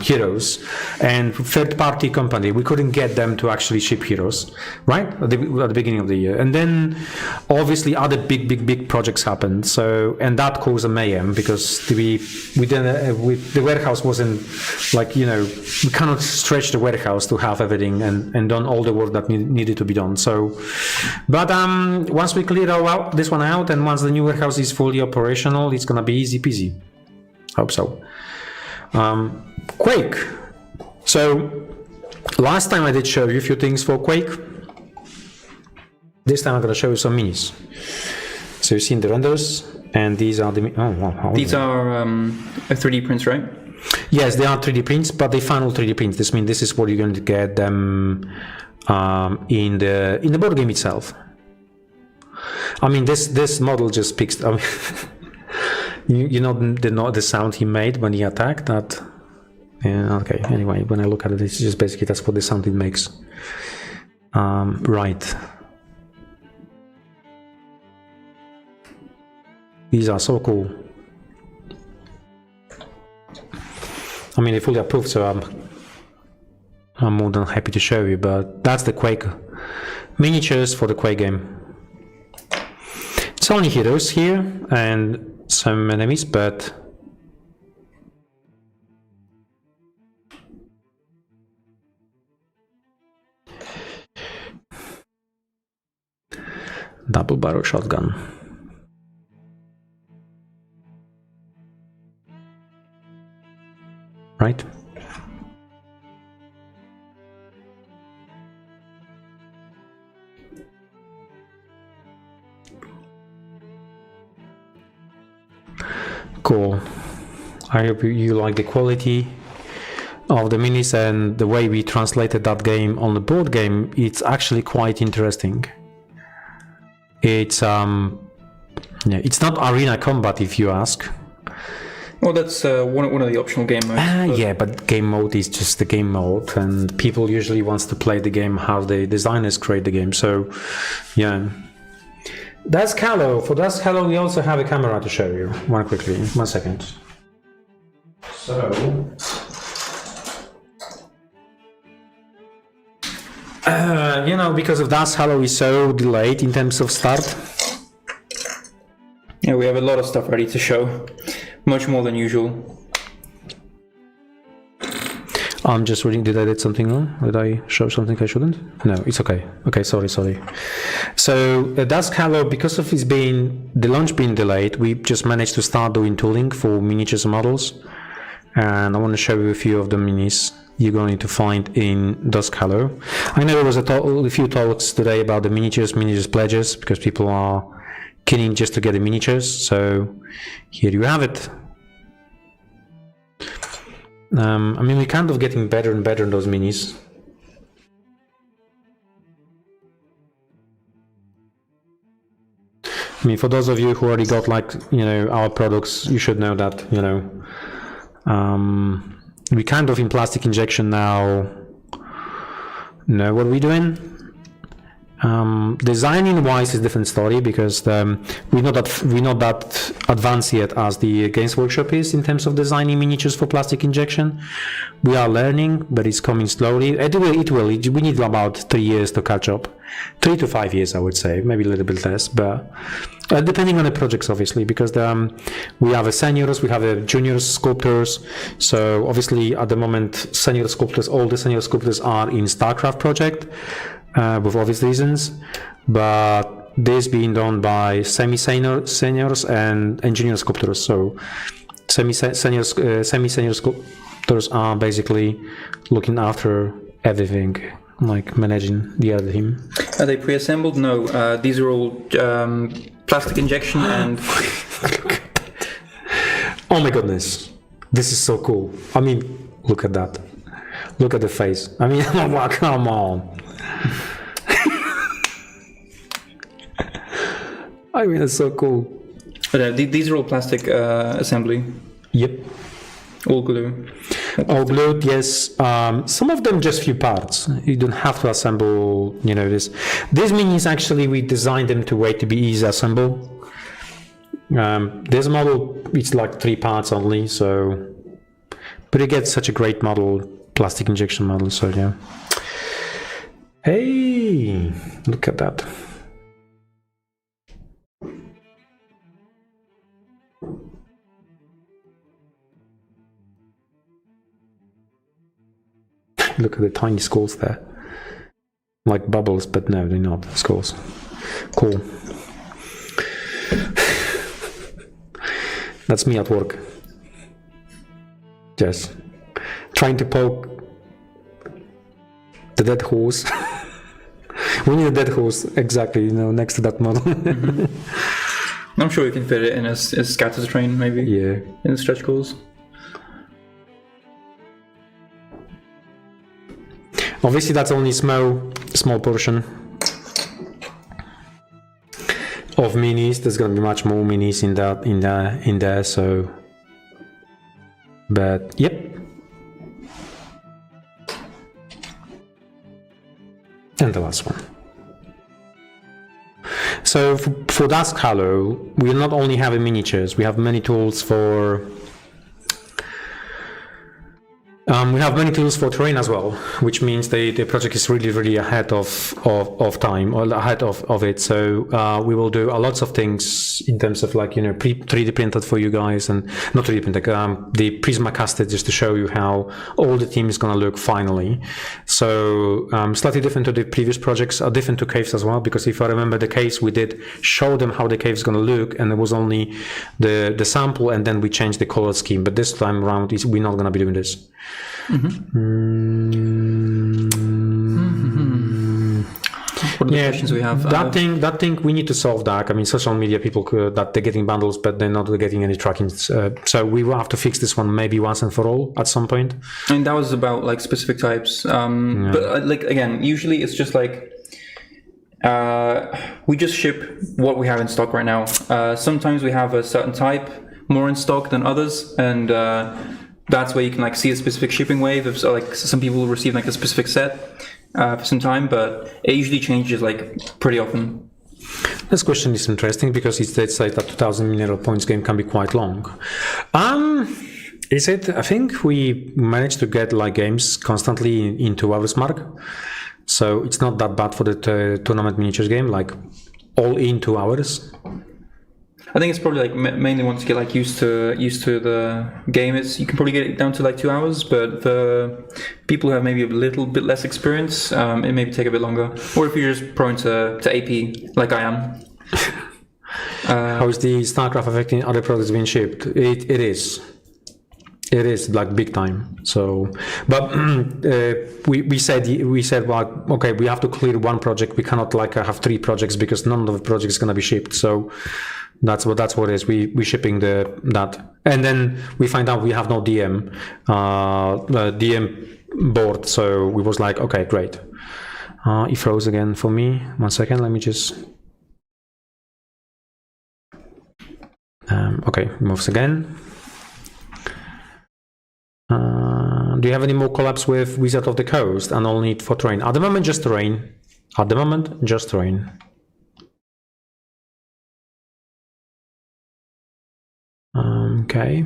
Heroes and third-party company. We couldn't get them to actually ship Heroes, right? At the beginning of the year. And then obviously other big projects happened. So, and that caused a mayhem because the warehouse wasn't like, you know, we cannot stretch the warehouse to have everything and done all the work that needed to be done. So, but once we clear this one out, and once the new warehouse is fully operational, it's gonna be easy peasy. Hope so. Quake. So last time I did show you a few things for Quake. This time I'm going to show you some minis. So you've seen the renders, and these are the these are 3D prints, right? Yes, they are 3D prints, but they final 3D prints. This means this is what you're going to get them in the board game itself. I mean, this model just picks. I mean, you know the sound he made when he attacked that. Yeah, okay. Anyway, when I look at it, it's just basically that's what the sound it makes. Right. These are so cool. I mean, they fully approved, so I'm more than happy to show you. But that's the Quake miniatures for the Quake game. It's only heroes here and some enemies, but double barrel shotgun. right? Cool. I hope you like the quality of the minis and the way we translated that game on the board game. It's actually quite interesting. It's it's not arena combat if you ask. Well, that's one of the optional game modes. Yeah, but game mode is just the game mode, and people usually wants to play the game how the designers create the game. So, yeah. Duskhollow. For Duskhollow, we also have a camera to show you. One second. So, because of Duskhollow is so delayed in terms of start. Yeah, we have a lot of stuff ready to show, much more than usual. I'm just reading. Did I did something wrong? Did I show something I shouldn't? No, it's okay. Okay, sorry. So Duskhollow, because of the launch being delayed, we just managed to start doing tooling for miniatures models, and I want to show you a few of the minis you're going to find in Duskhollow. I know there was a few talks today about the miniatures pledges, because people are keen just to get the miniatures. So here you have it. We're kind of getting better and better in those minis. For those of you who already got our products, you should know that we kind of in plastic injection now know what we're doing. Designing wise is a different story, because we're not that advanced yet as the Games Workshop is in terms of designing miniatures for plastic injection. We are learning, but it's coming slowly. It will. We need about 3 years to catch up. 3 to 5 years, I would say, maybe a little bit less, but depending on the projects, obviously, because we have seniors, we have junior sculptors. So obviously, at the moment, senior sculptors, all the senior sculptors are in StarCraft project. With obvious reasons, but this being done by seniors and engineer sculptors. So semi-senior sculptors are basically looking after everything, like managing the other team. Are they pre-assembled? No, these are all plastic injection and... Oh my goodness, this is so cool. Look at that. Look at the face. Come on. It's so cool. But these are all plastic assembly. Yep. All glue. All glued, yes. Some of them just few parts. You don't have to assemble, this. These minis, actually, we designed them to be easy to assemble. This model, it's like 3 parts only, so... But you get such a great model, plastic injection model, so yeah. Hey, look at that. Look at the tiny skulls there. Like bubbles, but no, they're not skulls. Cool. That's me at work. Just trying to poke the dead horse. We need a dead horse, exactly, next to that model. I'm sure you can fit it in a scatter train, maybe. Yeah. In the stretch goals. Obviously, that's only small portion of minis. There's gonna be much more minis in there. So, but yep. And the last one. So for Duskhollow, we not only have miniatures, we have many tools for We have many tools for terrain as well, which means the project is really ahead of time, or ahead of it. So we will do lots of things in terms of, like, 3D printed for you guys, and not 3D printed, the Prisma casted, just to show you how all the team is going to look finally. So slightly different to the previous projects, different to caves as well, because if I remember the caves, we did show them how the cave is going to look, and it was only the sample, and then we changed the color scheme. But this time around, we're not going to be doing this. What are the questions we have? That thing we need to solve that. I mean, social media people that they're getting bundles, but they're not getting any tracking. So we will have to fix this one maybe once and for all at some point. I mean, that was about like specific types. But like, again, usually it's just like we just ship what we have in stock right now. Sometimes we have a certain type more in stock than others, and that's where you can like see a specific shipping wave. If so, like some people will receive like a specific set for some time, but it usually changes like pretty often. This question is interesting because it states like that 2000 mineral points game can be quite long. Is it? I think we managed to get like games constantly in 2 hours mark, so it's not that bad for the tournament miniatures game, like all in 2 hours. I think it's probably like mainly once you get like used to the game, you can probably get it down to like 2 hours. But the people who have maybe a little bit less experience, it may take a bit longer. Or if you're just prone to AP, like I am. How is the StarCraft affecting other products being shipped? It is. It is like big time. So, but we said, well, okay, we have to clear one project. We cannot like have 3 projects because none of the projects is going to be shipped. So. That's what it is. We shipping that, and then we find out we have no DM board. So we was like, okay, great. It froze again for me. 1 second. Let me just. Okay, moves again. Do you have any more collabs with Wizard of the Coast and only for terrain? At the moment, just terrain. Okay.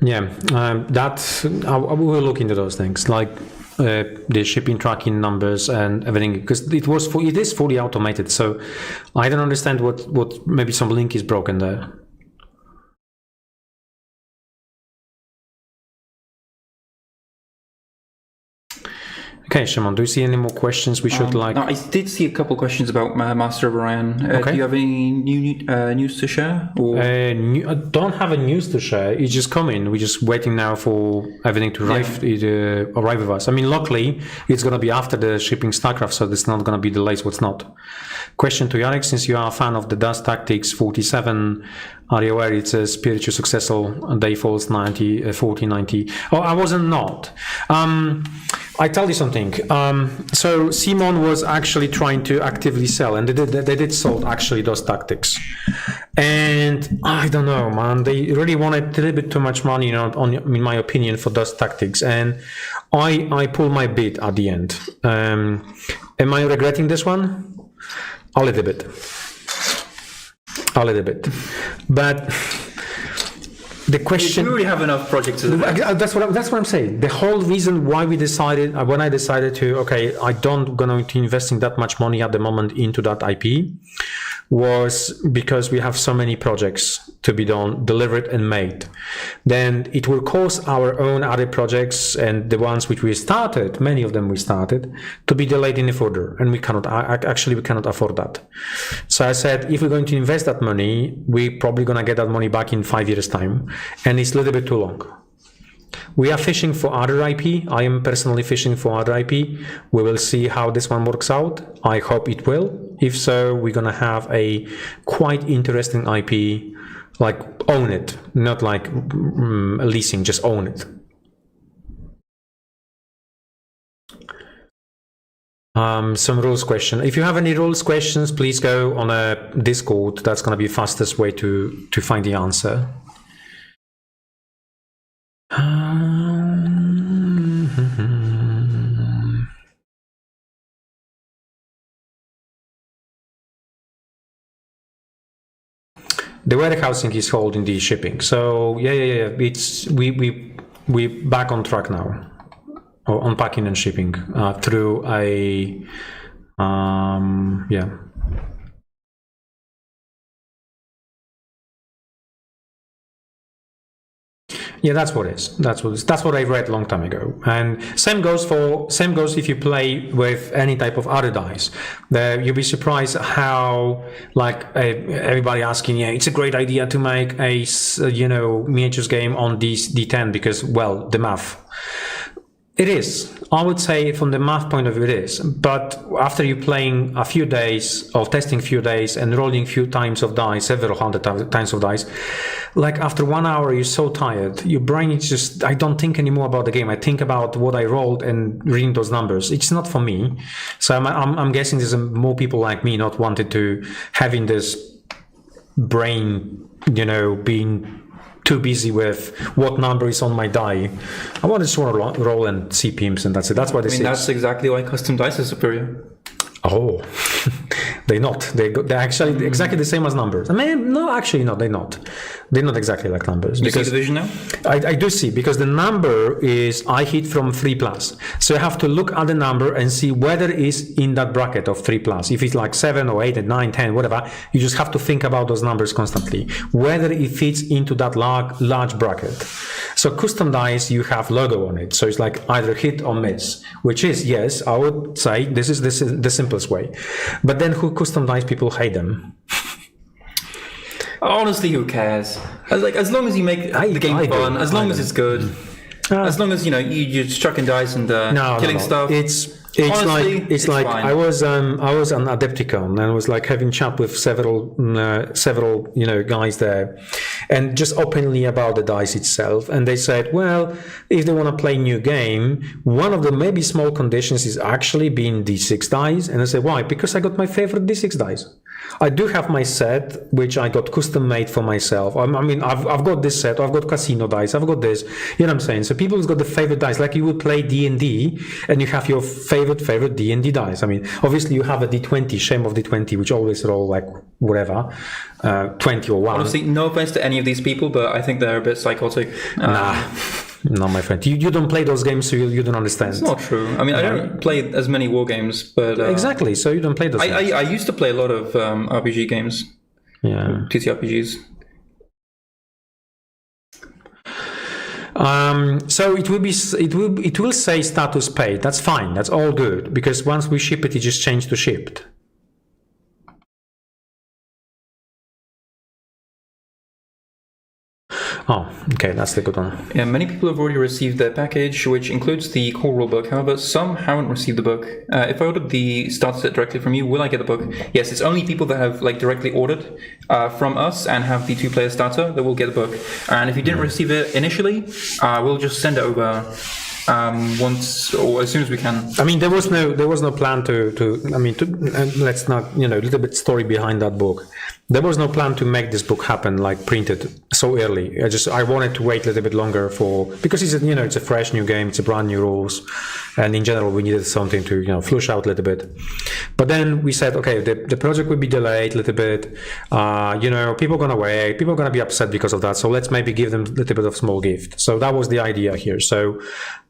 Yeah, I will look into those things, like the shipping tracking numbers and everything, because it is fully automated. So I don't understand what maybe some link is broken there. Okay, Shimon, do you see any more questions we should like? No, I did see a couple of questions about Master of Orion. Okay. Do you have any new news to share? Or? I don't have a news to share. It's just coming. We're just waiting now for everything to arrive with us. I mean, luckily, it's going to be after the shipping StarCraft, so there's not going to be delays. What's not? Question to Jarek, since you are a fan of the Dust Tactics 47, are you aware it's a spiritual successor, Dayfall's 90, 4090? Oh, I wasn't not. I tell you something. So Simon was actually trying to actively sell, and they did sold actually those tactics. And I don't know, man. They really wanted a little bit too much money, in my opinion, for those tactics. And I pulled my bid at the end. Am I regretting this one? A little bit. But the question, we already have enough projects. That's what I'm saying. The whole reason why we decided, when I decided to, okay, I don't going to investing that much money at the moment into that IP, was because we have so many projects to be done, delivered and made. Then it will cause our own other projects and the ones which we started, many of them we started, to be delayed any further, and we cannot afford that. So I said, if we're going to invest that money, we're probably going to get that money back in 5 years' time, and it's a little bit too long. We are fishing for other IP. I am personally fishing for other IP. We will see how this one works out. I hope it will. If so, we're gonna have a quite interesting IP. Like, own it, not like leasing, just own it. Some rules question. If you have any rules questions, please go on a Discord. That's gonna be the fastest way to find the answer. the warehousing is holding the shipping. So yeah. It's we back on track now, or unpacking and shipping through a yeah. Yeah, that's what it is. That's what I read a long time ago. And same goes if you play with any type of other dice. You'll be surprised how everybody asking, yeah, it's a great idea to make a miniatures game on this D10 because, well, the math. It is. I would say from the math point of view it is. But after you playing a few days or testing a few days and rolling a few times of dice, several hundred times of dice, like after 1 hour you're so tired. Your brain is just, I don't think anymore about the game. I think about what I rolled and reading those numbers. It's not for me. So I'm guessing there's more people like me not wanted to having this brain, being too busy with what number is on my die. I want to just roll and see pimps and that's it. That's what it is. That's exactly why custom dice is superior. Oh, they're not. They're actually exactly the same as numbers. I mean, no, actually, no, they're not. They're not exactly like numbers. You see the vision now? I do see, because the number is I hit from 3+. So you have to look at the number and see whether it's in that bracket of 3+. If it's like 7 or 8 and 9, 10, whatever, you just have to think about those numbers constantly, whether it fits into that large bracket. So custom dice, you have logo on it. So it's like either hit or miss, which is, yes, I would say this is the simplest way. But then who custom dice people hate them? Honestly, who cares? As long as you make the game fun, as long as it's good, as long as you're chucking dice and killing stuff. It's like fine. I was on Adepticon and I was like having chat with several guys there, and just openly about the dice itself. And they said, well, if they want to play new game, one of the maybe small conditions is actually being D6 dice. And I said, why? Because I got my favorite D6 dice. I do have my set, which I got custom made for myself. I mean, I've got this set, I've got casino dice, I've got this, you know what I'm saying? So people's got the favorite dice, like you would play D&D and you have your favorite D&D dice. I mean, obviously you have a D20, shame of D20, which always roll like whatever, 20 or 1. Honestly, no offense to any of these people, but I think they're a bit psychotic. No, my friend. You don't play those games, so you don't understand. It's not true. I mean, I don't play as many war games, but... exactly, so you don't play those games. I used to play a lot of RPG games. Yeah. TTRPGs. So it will say status paid. That's fine. That's all good, because once we ship it, it just changed to shipped. Oh, okay, that's the good one. Yeah, many people have already received their package, which includes the core rulebook. However, some haven't received the book. If I ordered the starter set directly from you, will I get the book? Yes, it's only people that have directly ordered from us and have the 2-player starter that will get the book. And if you didn't receive it initially, we'll just send it over once or as soon as we can. I mean, there was no plan to let's not, a little bit story behind that book. There was no plan to make this book happen, like printed so early. I wanted to wait a little bit longer because it's a fresh new game, it's a brand new rules, and in general we needed something to flush out a little bit. But then we said, okay, the project will be delayed a little bit. People are gonna wait, people are gonna be upset because of that. So let's maybe give them a little bit of small gift. So that was the idea here. So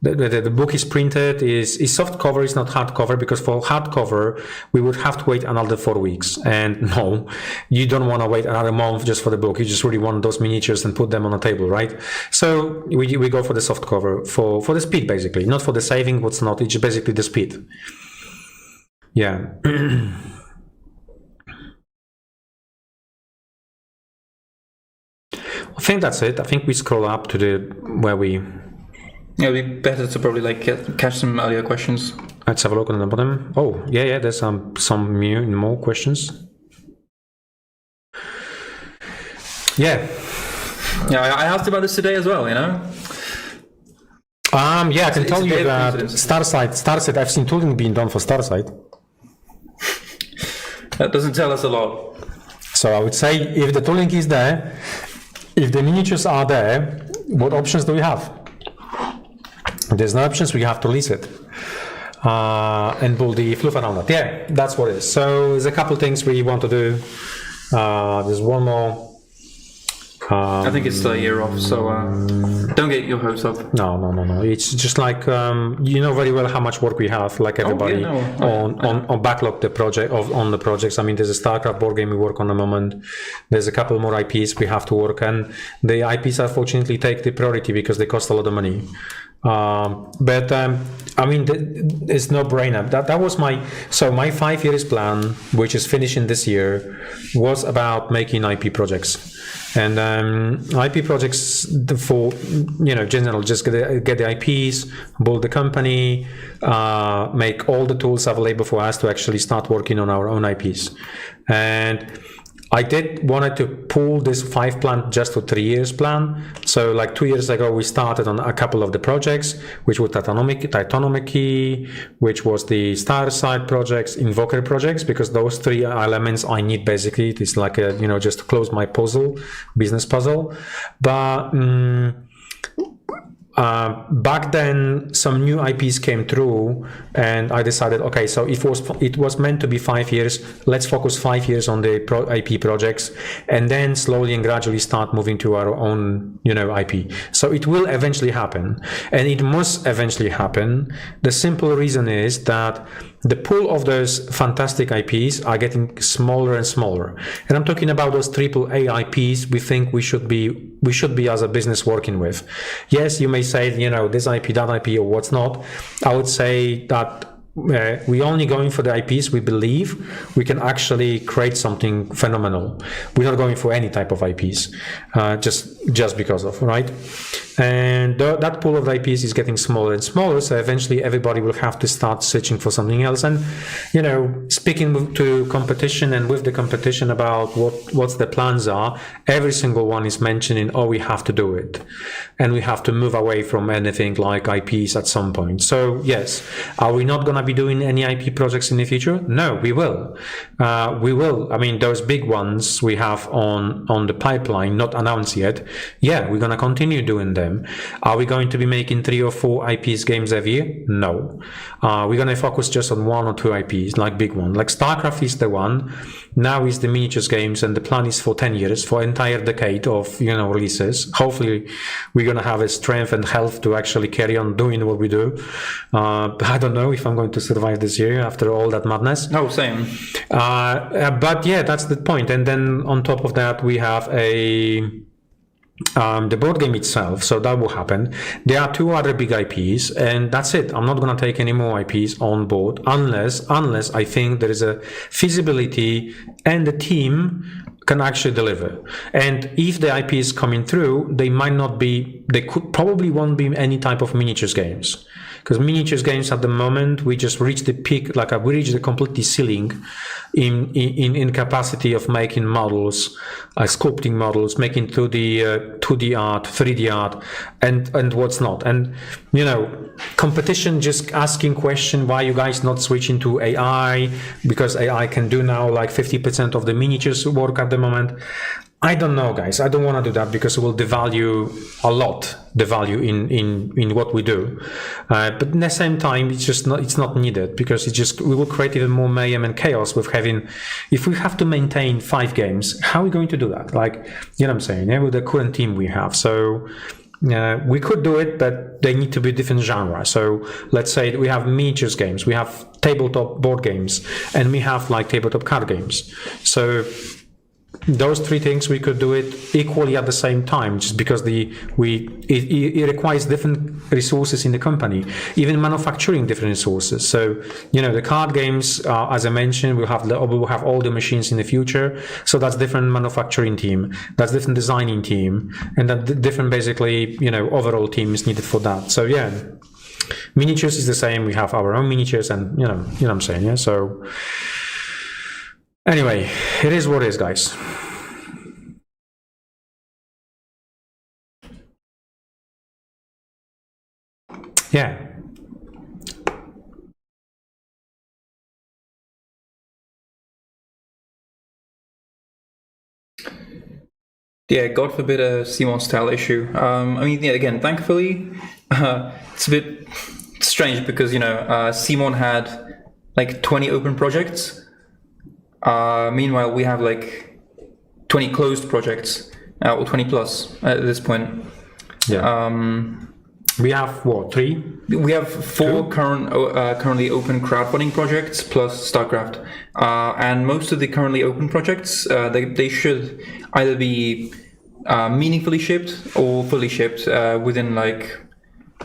the book is printed, is soft cover, it's not hardcover, because for hardcover we would have to wait another 4 weeks. And no, you don't want to wait another month just for the book. You just really want those miniatures and put them on a table, right? So we go for the soft cover for the speed, basically, not for the saving. What's not? It's basically the speed. Yeah. I think that's it. I think we scroll up to where we. Yeah, it'd be better to probably catch some earlier questions. Let's have a look on the bottom. Oh, yeah. There's some more questions. Yeah, I asked about this today as well, Yeah, I can tell you that Starsight, I've seen tooling being done for Starsight. That doesn't tell us a lot. So I would say if the tooling is there, if the miniatures are there, what options do we have? If there's no options, we have to lease it. And build the fluff around that. Yeah, that's what it is. So there's a couple things we want to do. There's one more I think it's still a year off, so don't get your hopes up. No. It's just like you know very well how much work we have, like everybody, on backlog the project on the projects. I mean, there's a StarCraft board game we work on at the moment. There's a couple more IPs we have to work, and the IPs unfortunately take the priority because they cost a lot of money. But I mean, it's no brainer. That was my 5 years plan, which is finishing this year, was about making IP projects. And IP projects for general, just get the IPs, build the company, make all the tools available for us to actually start working on our own IPs. And I wanted to pull this 5 plan just to 3 years plan. So like 2 years ago, we started on a couple of the projects, which was Titanomachy, which was the Star Side projects, Invoker projects, because those 3 elements I need basically. It's like just to close my business puzzle. But back then, some new IPs came through, and I decided, okay, so it was meant to be 5 years. Let's focus 5 years on the IP projects, and then slowly and gradually start moving to our own, IP. So it will eventually happen, and it must eventually happen. The simple reason is that the pool of those fantastic IPs are getting smaller and smaller, and I'm talking about those AAA IPs we think we should be as a business working with. Yes, you may say, this IP, that IP, or what's not. I would say that we're only going for the IPs we believe we can actually create something phenomenal. We're not going for any type of IPs, just because of, right? And that pool of IPs is getting smaller and smaller, so eventually everybody will have to start searching for something else. And speaking to competition and with the competition about what the plans are, every single one is mentioning, we have to do it, and we have to move away from anything like IPs at some point. So yes, are we not going to be doing any IP projects in the future? No, we will. We will. I mean, those big ones we have on the pipeline, not announced yet. Yeah, we're going to continue doing them. Are we going to be making 3 or 4 IPs games every year? No. We're going to focus just on 1 or 2 IPs, like big one. Like StarCraft is the one. Now is the miniatures games, and the plan is for 10 years, for entire decade of releases. Hopefully, we're going to have a strength and health to actually carry on doing what we do. I don't know if I'm going to survive this year after all that madness. No, same. But yeah, that's the point. And then on top of that, we have the board game itself, so that will happen. There are 2 other big IPs, and that's it. I'm not going to take any more IPs on board unless I think there is a feasibility and the team can actually deliver. And if the IP is coming through, they probably won't be any type of miniatures games. Because miniatures games at the moment, we just reached the peak, we reached the completely ceiling in capacity of making models, sculpting models, making 2D art, 3D art, and what's not. And competition just asking question, why you guys not switching to AI, because AI can do now like 50% of the miniatures work at the moment. I don't know, guys. I don't want to do that because it will devalue a lot the value in what we do. But at the same time, it's not needed, because we will create even more mayhem and chaos with having. If we have to maintain 5 games, how are we going to do that? Like, what I'm saying, with the current team we have. So we could do it, but they need to be different genre. So let's say we have miniatures games, we have tabletop board games, and we have like tabletop card games. So those 3 things we could do it equally at the same time, just because it requires different resources in the company, even manufacturing different resources. So the card games, as I mentioned, we'll have all the machines in the future. So that's different manufacturing team, that's different designing team, and that different basically overall teams needed for that. So yeah, miniatures is the same. We have our own miniatures, and what I'm saying. Yeah, so. Anyway, it is what it is, guys. Yeah. Yeah, God forbid a CMOS style issue. Again, thankfully, it's a bit strange because, CMON had like 20 open projects. Meanwhile, we have like 20 closed projects. or 20 plus at this point. Yeah. We have what, 3? We have 4 currently open crowdfunding projects plus StarCraft, and most of the currently open projects they should either be meaningfully shipped or fully shipped within like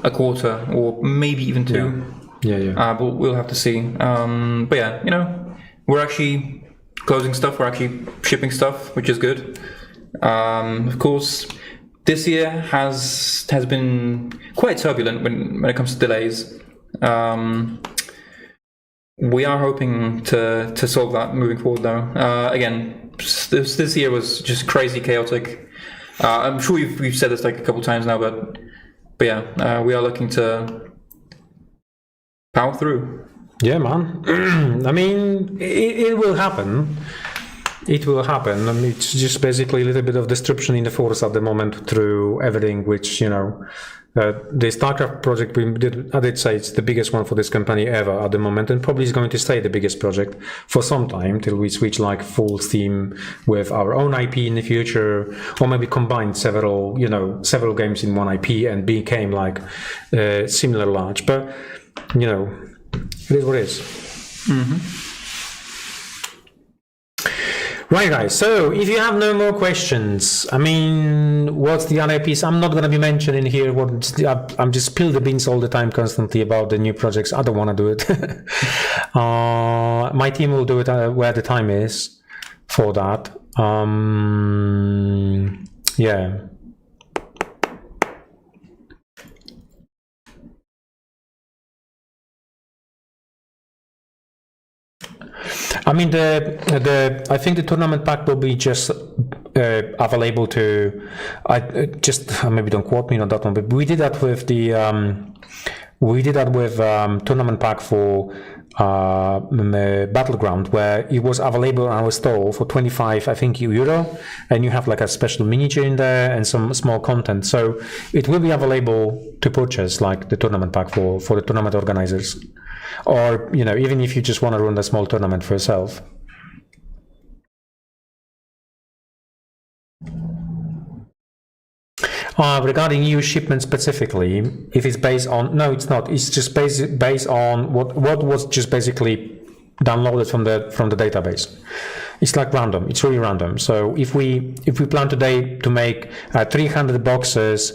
a quarter or maybe even 2. Yeah. But we'll have to see. But yeah, we're actually closing stuff. We're actually shipping stuff, which is good. Of course, this year has been quite turbulent when it comes to delays. We are hoping to solve that moving forward, though. Again, this year was just crazy chaotic. I'm sure we've said this like a couple times now, but yeah, we are looking to power through. Yeah, man. I mean, it will happen. It will happen. I mean, it's just basically a little bit of disruption in the force at the moment through everything, which, the StarCraft project, I did say it's the biggest one for this company ever at the moment, and probably is going to stay the biggest project for some time till we switch like full steam with our own IP in the future, or maybe combine several games in one IP and became like similar large. But, it is what it is. Mm-hmm. Right, guys, so if you have no more questions, I mean, what's the other piece? I'm not going to be mentioning here I'm just spill the beans all the time constantly about the new projects. I don't want to do it. My team will do it where the time is for that. Yeah. I mean, I think the tournament pack will be just available to. Maybe don't quote me on that one, but we did that with the tournament pack for Battleground, where it was available on our store for 25, I think, euro, and you have like a special miniature in there and some small content. So it will be available to purchase, like the tournament pack for the tournament organizers. Or, even if you just want to run a small tournament for yourself. Regarding EU shipment specifically, if it's based on... No, it's not. It's just based on what was just basically downloaded from the database. It's like random. It's really random. So if we plan today to make 300 boxes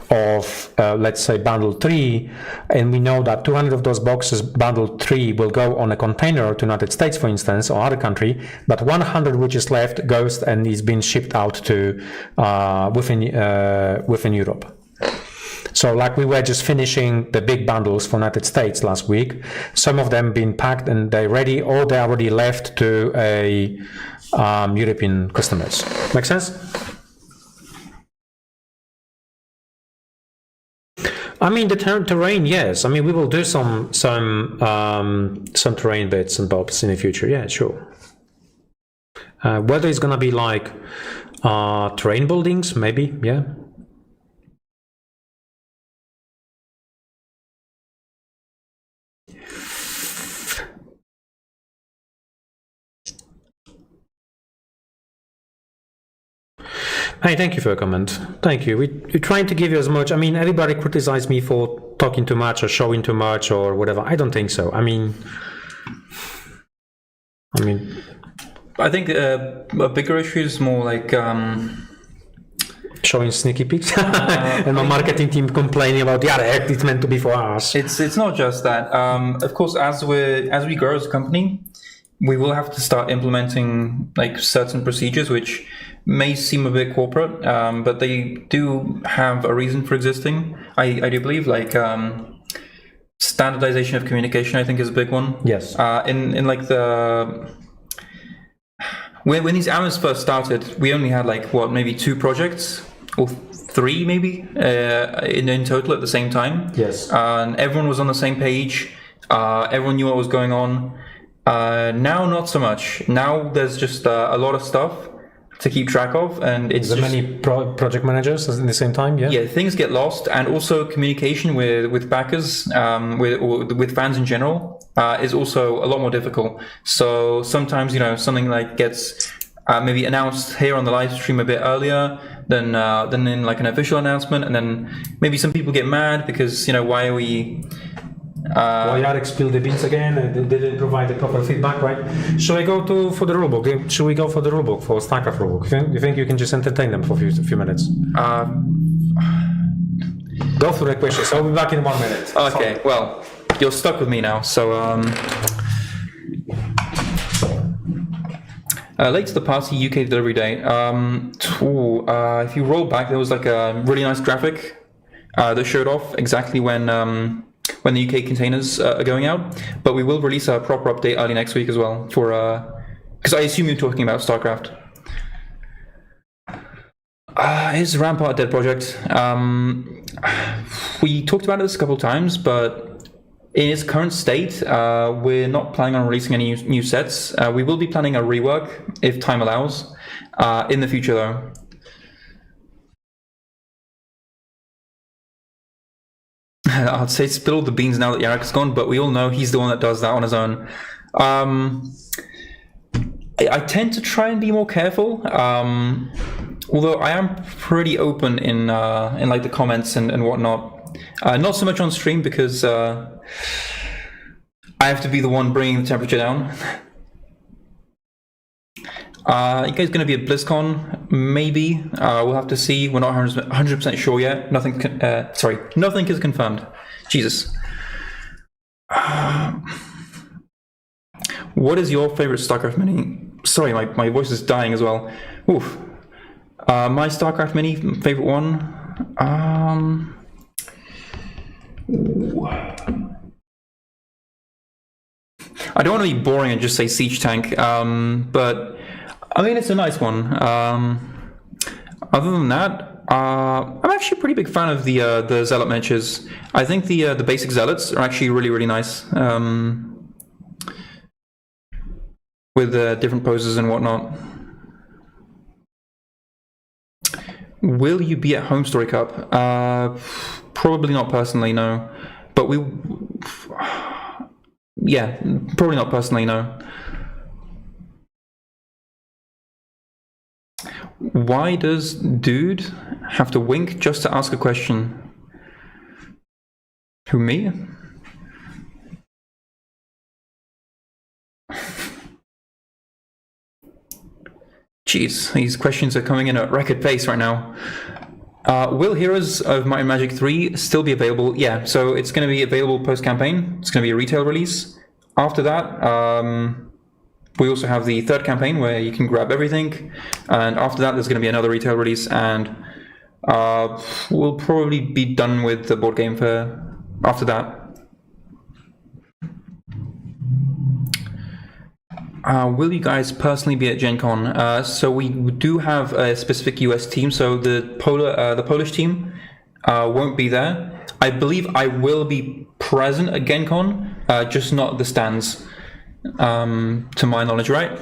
of let's say bundle 3, and we know that 200 of those boxes bundle 3 will go on a container to United States, for instance, or other country, but 100 which is left goes and is being shipped out to within Europe. So like we were just finishing the big bundles for United States last week, some of them been packed and they're ready, or they already left to a European customers. Make sense? I mean, the terrain, yes. I mean, we will do some terrain bits and bobs in the future. Yeah, sure. Whether it's gonna be like terrain buildings, maybe, yeah. Hey, thank you for your comment. Thank you. We're trying to give you as much. I mean, everybody criticized me for talking too much or showing too much or whatever. I don't think so. I mean, I think a bigger issue is more like showing sneaky peeks and my marketing team complaining about Jarek, it's meant to be for us. It's not just that. Of course, as we grow as a company, we will have to start implementing like certain procedures which may seem a bit corporate, but they do have a reason for existing. I do believe like standardization of communication, I think, is a big one. Yes. In like when these AMAs first started, we only had like maybe 2 projects or 3 maybe in total at the same time. Yes. And everyone was on the same page. Everyone knew what was going on. Now, not so much. Now there's just a lot of stuff to keep track of, and it's many project managers at the same time. Yeah, things get lost, and also communication with backers, with fans in general, is also a lot more difficult. So sometimes something like gets maybe announced here on the live stream a bit earlier, than in like an official announcement, and then maybe some people get mad because why are we? Why Jarek spilled the beans again? They didn't provide the proper feedback, right? Should I go for the rulebook? Should we go for the rulebook, for StarCraft rulebook? You think you can just entertain them for a few minutes? Go through the questions. I'll be back in 1 minute. Okay, well, you're stuck with me now, so late to the party, UK delivery date. If you roll back, there was like a really nice graphic that showed off exactly when the UK containers are going out. But we will release a proper update early next week as well for because I assume you're talking about StarCraft. Is Rampart a dead project? We talked about this a couple of times, but in its current state, we're not planning on releasing any new sets. We will be planning a rework if time allows in the future, though. I'd say spill the beans now that Jarek's gone, but we all know he's the one that does that on his own. I tend to try and be more careful, although I am pretty open in like the comments and whatnot. Not so much on stream because I have to be the one bringing the temperature down. You guys going to be at BlizzCon? Maybe. We'll have to see. We're not 100% sure yet. Nothing is confirmed. Jesus. What is your favorite StarCraft mini? Sorry, my voice is dying as well. Oof. My StarCraft mini favorite one. I don't want to be boring and just say Siege Tank, but I mean it's a nice one. Other than that, I'm actually a pretty big fan of the Zealot miniatures. I think the basic Zealots are actually really nice. With different poses and whatnot. Will you be at Home Story Cup? Probably not personally, no. But yeah, probably not personally, no. Why does dude have to wink just to ask a question? Who, me? Jeez, these questions are coming in at record pace right now. Will Heroes of Might and Magic 3 still be available? Yeah, so it's going to be available post-campaign. It's going to be a retail release. After that, we also have the third campaign where you can grab everything. And after that, there's going to be another retail release. And we'll probably be done with the board game for after that. Will you guys personally be at Gen Con? So we do have a specific US team, so the Polish team won't be there. I believe I will be present at Gen Con, just not the stands, to my knowledge, right?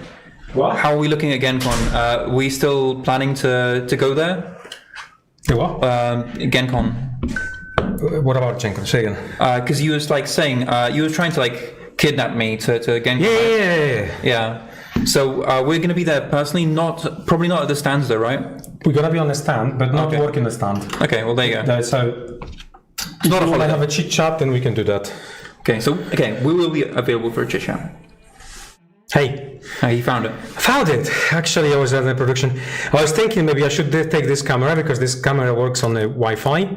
What? How are we looking at Gen Con? We still planning to go there? What? Gen Con. What about Gen Con? Say again. Because you was like saying, you were trying to like kidnap me to Gen Con. Yeah. So we're going to be there personally, probably not at the stands though, right? We're going to be on the stand, but not working the stand. Okay, well there you go. So if you want to have a chit chat, then we can do that. Okay, we will be available for a chit chat. Hey. You found it. Found it. Actually, I was at the production. I was thinking maybe I should take this camera because this camera works on the Wi-Fi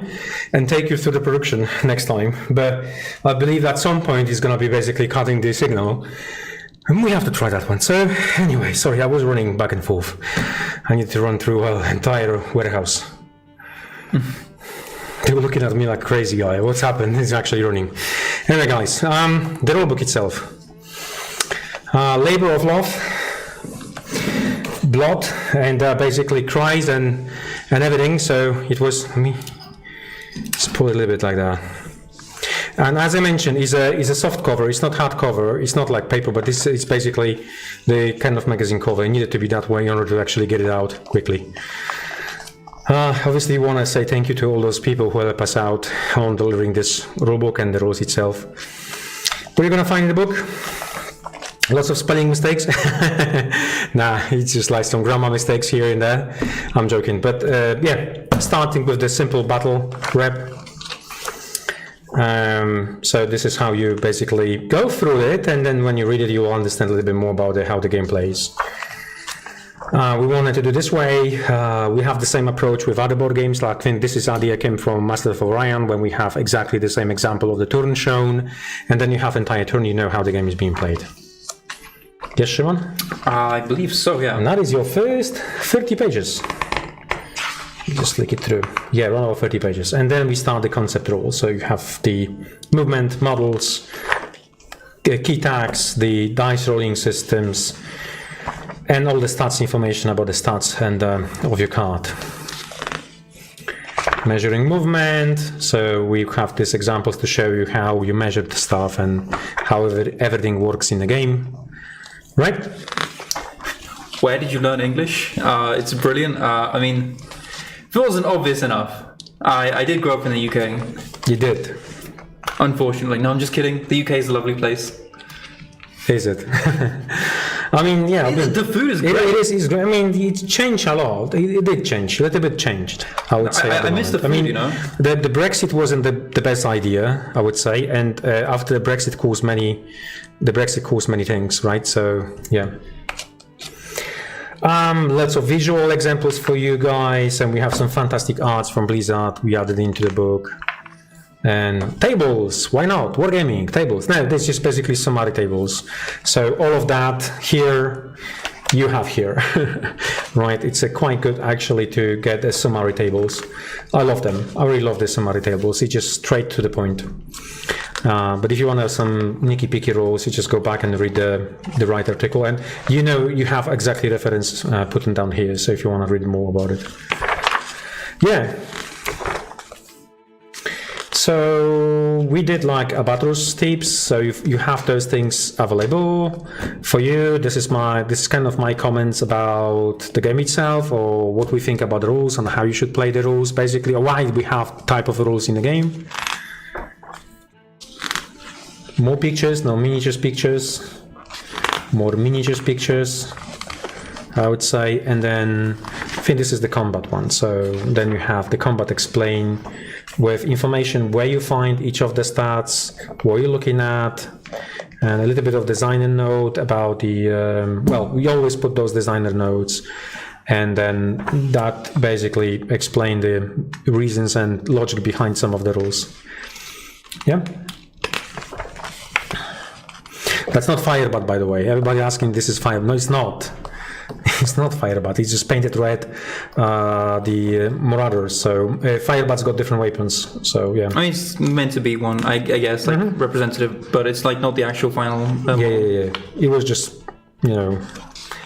and take you through the production next time. But I believe at some point it's going to be basically cutting the signal. And we have to try that one. So anyway, sorry, I was running back and forth. I need to run through an entire warehouse. They were looking at me like crazy guy. What's happened? He's actually running. Anyway, guys, the rulebook itself. Labor of love, blood, and basically cries and everything. So it was. Let me just pull it a little bit like that. And as I mentioned, is a soft cover. It's not hard cover. It's not like paper, but this is basically the kind of magazine cover. It needed to be that way in order to actually get it out quickly. Obviously, we want to say thank you to all those people who help us out on delivering this rulebook and the rules itself. What are you going to find in the book? Lots of spelling mistakes. Nah, it's just like some grammar mistakes here and there. I'm joking, but yeah, starting with the simple battle rep. So this is how you basically go through it, and then when you read it, you will understand a little bit more about how the game plays. We wanted to do this way. We have the same approach with other board games. Like, I think this idea came from Master of Orion, when we have exactly the same example of the turn shown, and then you have entire turn, you know how the game is being played. Yes, Shimon? I believe so, yeah. And that is your first 30 pages. Just click it through. Yeah, around about 30 pages. And then we start the concept roll. So you have the movement, models, key tags, the dice rolling systems, and all the stats information about the stats and of your card. Measuring movement. So we have these examples to show you how you measure the stuff and how everything works in the game. Right? Where did you learn English? It's brilliant. I mean, if it wasn't obvious enough, I did grow up in the UK. You did? Unfortunately. No, I'm just kidding. The UK is a lovely place. Is it? I mean, yeah. I mean, the food is great. It is great. I mean, it changed a lot. It did change. A little bit changed, I would say. I miss the food, you know? The Brexit wasn't the best idea, I would say. And after the Brexit caused many things, right? So, yeah. Lots of visual examples for you guys, and we have some fantastic arts from Blizzard we added into the book. And tables, why not? Wargaming, tables. No, this is just basically summary tables. So all of that here, you have here, right? It's quite good actually to get the summary tables. I love them. I really love the summary tables. It's just straight to the point. But if you want to have some nitty-picky rules, you just go back and read the right article, and you know you have exactly reference put down here. So if you want to read more about it, yeah. So we did like Albatros tips. So you have those things available for you. This is kind of my comments about the game itself, or what we think about the rules and how you should play the rules, basically, or why we have type of rules in the game. More pictures, no miniatures pictures, more miniatures pictures, I would say, and then I think this is the combat one. So then you have the combat explained with information where you find each of the stats, what you're looking at, and a little bit of designer note about the, well, we always put those designer notes, and then that basically explain the reasons and logic behind some of the rules. Yeah. That's not Firebat, by the way. Everybody asking this is Firebat. No, it's not. It's not Firebat. It's just painted red, the Marauders. So Firebat's got different weapons. So yeah. I mean, it's meant to be one, I guess, like representative, but it's like not the actual final. Yeah. It was just, you know,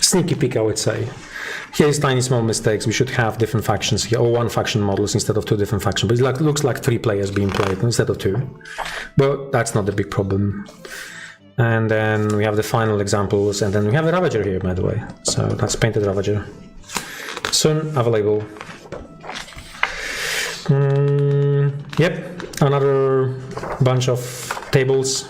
sneaky peek, I would say. Here's tiny small mistakes. We should have different factions here, or one faction models instead of two different factions. But it looks like 3 players being played instead of 2. But that's not the big problem. And then we have the final examples, and then we have a Ravager here, by the way. So that's painted Ravager. Soon available. Yep, another bunch of tables.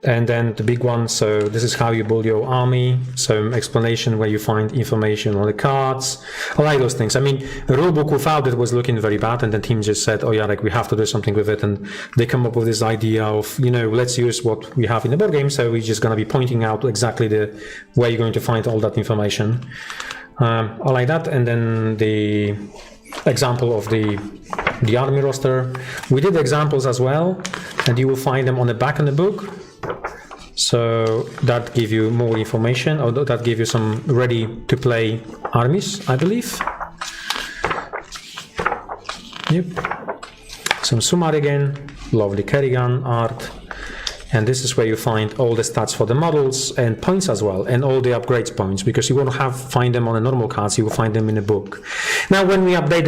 And then the big one, so this is how you build your army. So explanation where you find information on the cards. I like those things. I mean, the rulebook without it was looking very bad, and the team just said, oh yeah, like we have to do something with it. And they come up with this idea of, you know, let's use what we have in the board game. So we're just going to be pointing out exactly where you're going to find all that information. I like that. And then the example of the army roster. We did examples as well, and you will find them on the back of the book. So that give you more information, or that give you some ready to play armies, I believe. Yep. Some summary again, lovely Kerrigan art. And this is where you find all the stats for the models and points as well, and all the upgrades points, because you won't find them on the normal cards, you will find them in the book. Now, when we update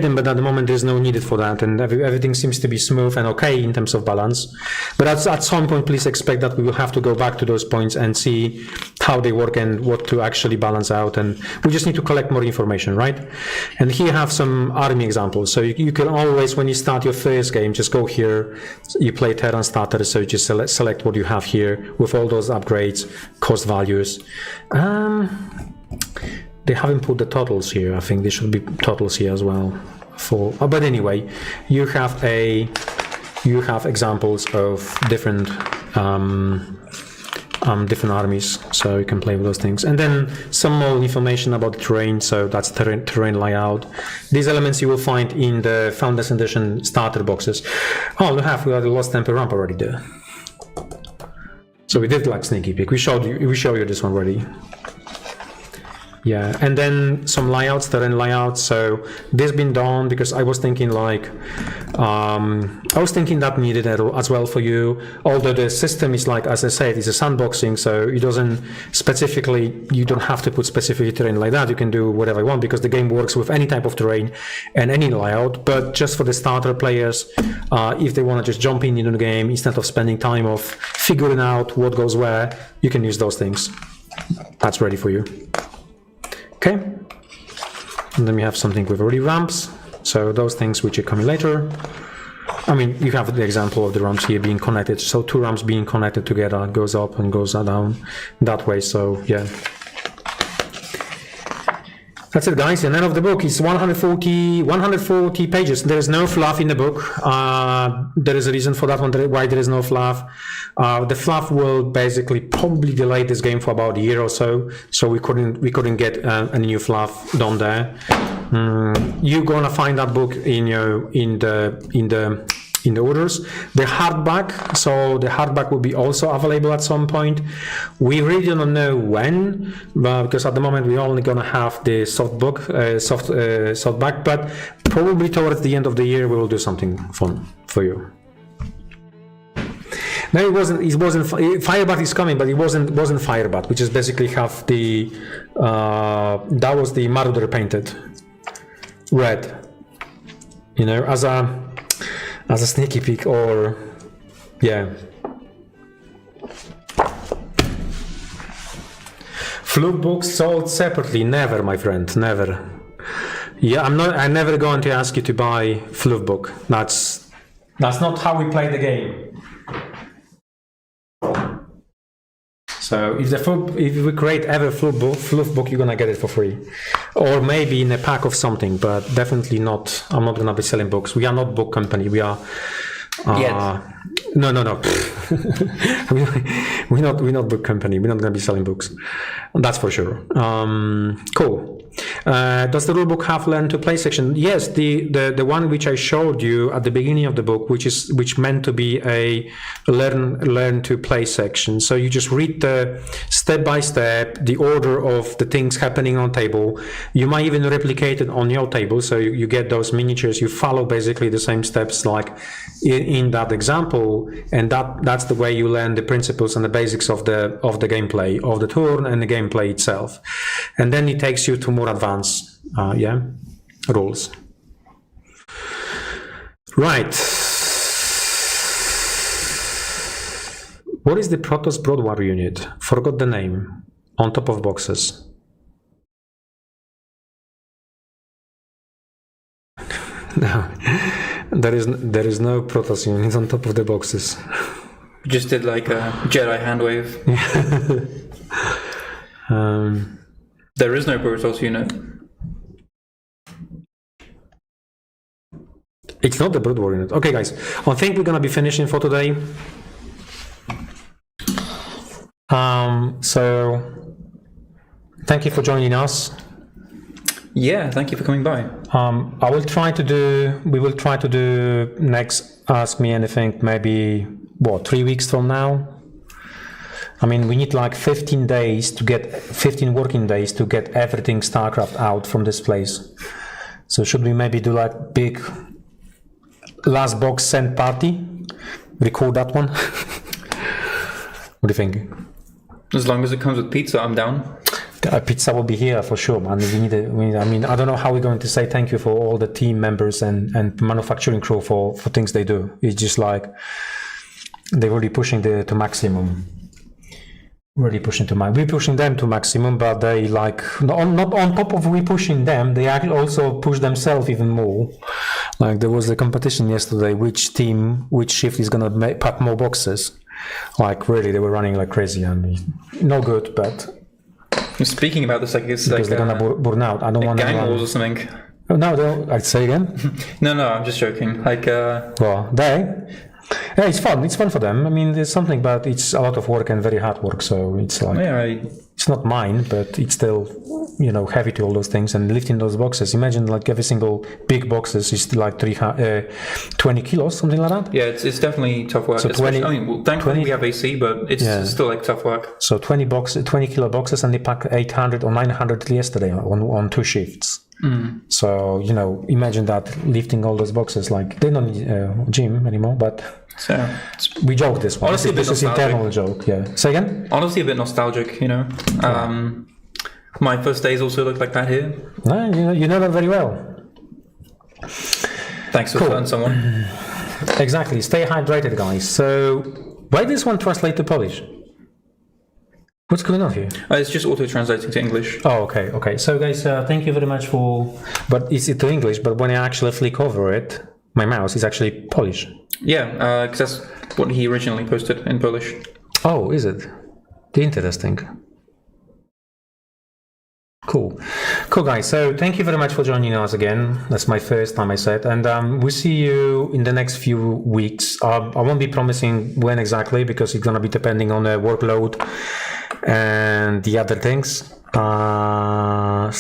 them, but at the moment there's no need for that, and everything seems to be smooth and okay in terms of balance. But at some point, please expect that we will have to go back to those points and see how they work and what to actually balance out, and we just need to collect more information, right? And here you have some army examples. So you can always, when you start your first game, just go here, you play Terran Starter, so you just select what you have here with all those upgrades, cost values. They haven't put the totals here. I think there should be totals here as well. But anyway, you have examples of different different armies, so you can play with those things. And then some more information about the terrain. So that's terrain layout. These elements you will find in the Founders Edition starter boxes. Oh, we have the Lost Temple ramp already there. So we did like sneaky peek. We showed you this one already. Yeah, and then some layouts, terrain layouts. So this been done because I was thinking that needed as well for you. Although the system is like, as I said, it's a sandboxing, so it doesn't specifically, you don't have to put specific terrain like that. You can do whatever you want because the game works with any type of terrain and any layout. But just for the starter players, if they want to just jump into the game instead of spending time of figuring out what goes where, you can use those things. That's ready for you. Okay, and then we have something with already ramps, so those things which are coming later. I mean, you have the example of the ramps here being connected, so two ramps being connected together, goes up and goes down that way, so yeah. That's it, guys. The end of the book is 140 pages. There is no fluff in the book. There is a reason for that one, why there is no fluff. The fluff will basically probably delay this game for about a year or so. So we couldn't get any new fluff done there. You're gonna find that book in the orders. The hardback, so the hardback will be also available at some point. We really don't know when, because at the moment we're only gonna have the softback, but probably towards the end of the year we will do something fun for you. No, it wasn't Firebat is coming, but it wasn't Firebat, which is basically have the that was the Marauder painted red, you know, as a sneaky peek, or yeah. Flip books sold separately? Never, my friend, never. Yeah, I'm never going to ask you to buy flip book. That's not how we play the game. So if we create ever fluff book, you're gonna get it for free, or maybe in a pack of something, but definitely not. I'm not gonna be selling books. We are not book company. We are. No. we're not book company. We're not gonna be selling books. That's for sure. Cool. Does the rulebook have learn to play section? Yes, the one which I showed you at the beginning of the book, which meant to be a learn to play section. So you just read the step by step, the order of the things happening on table. You might even replicate it on your table, so you get those miniatures. You follow basically the same steps like in that example, and that's the way you learn the principles and the basics of the gameplay of the turn and the gameplay itself. And then it takes you to more advanced rules. Right. What is the Protoss Broad War unit? Forgot the name. On top of boxes. No, there is no Protoss unit on top of the boxes. Just did like a Jedi hand wave. There is no Protoss unit. It's not the Brood War unit. Okay, guys, I think we're gonna be finishing for today. So thank you for joining us. Yeah, thank you for coming by. We will try to do next Ask Me Anything maybe 3 weeks from now. I mean, we need like 15 working days to get everything StarCraft out from this place. So should we maybe do like big last box send party? Record that one? What do you think? As long as it comes with pizza, I'm down. Pizza will be here for sure, man. I mean, I don't know how we're going to say thank you for all the team members and manufacturing crew for things they do. It's just like they're really pushing to maximum. Really pushing we're pushing them to maximum, but they like not on top of we pushing them, they actually also push themselves even more. Like there was a competition yesterday, which shift is gonna pack more boxes. Like really, they were running like crazy, and no good. But speaking about this, like it's because like they're gonna burn out. I don't want gang wars or something. Oh, no, I'd say again. No, I'm just joking. Like well, yeah, it's fun. It's fun for them. I mean, there's something, but it's a lot of work and very hard work. So it's like, it's not mine, but it's still, heavy to all those things and lifting those boxes. Imagine like every single big boxes is like 20 kilos, something like that. Yeah, it's definitely tough work. So 20, thankfully we have AC, but it's still like tough work. So 20 kilo boxes, and they packed 800 or 900 yesterday on 2 shifts. So imagine that, lifting all those boxes. Like they don't need a gym anymore, but we joke this one. Honestly, this is internal joke. Yeah. Say again. Honestly, a bit nostalgic. My first days also looked like that here. No, you know that very well. Thanks for telling someone. Exactly. Stay hydrated, guys. So why this one translate to Polish? What's going on here? It's just auto-translating to English. Oh, okay. So, guys, thank you very much for... But it's to English, but when I actually flick over it, my mouse is actually Polish. Yeah, because that's what he originally posted in Polish. Oh, is it? Interesting. Cool, guys. So, thank you very much for joining us again. That's my first time, I said. And we'll see you in the next few weeks. I won't be promising when exactly, because it's going to be depending on the workload and the other things. I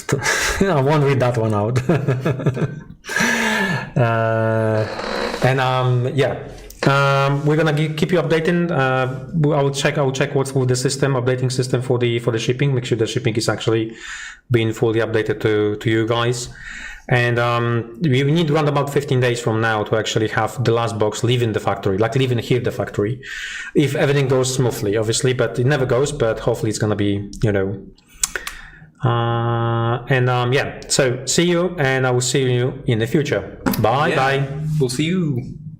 won't read that one out. We're gonna keep you updating. I will check what's with the system, updating system for the shipping. Make sure the shipping is actually being fully updated to you guys. And we need around about 15 days from now to actually have the last box leaving the factory, like leaving here the factory, if everything goes smoothly, obviously, but it never goes, but hopefully it's going to be, so see you, and I will see you in the future. Bye. We'll see you.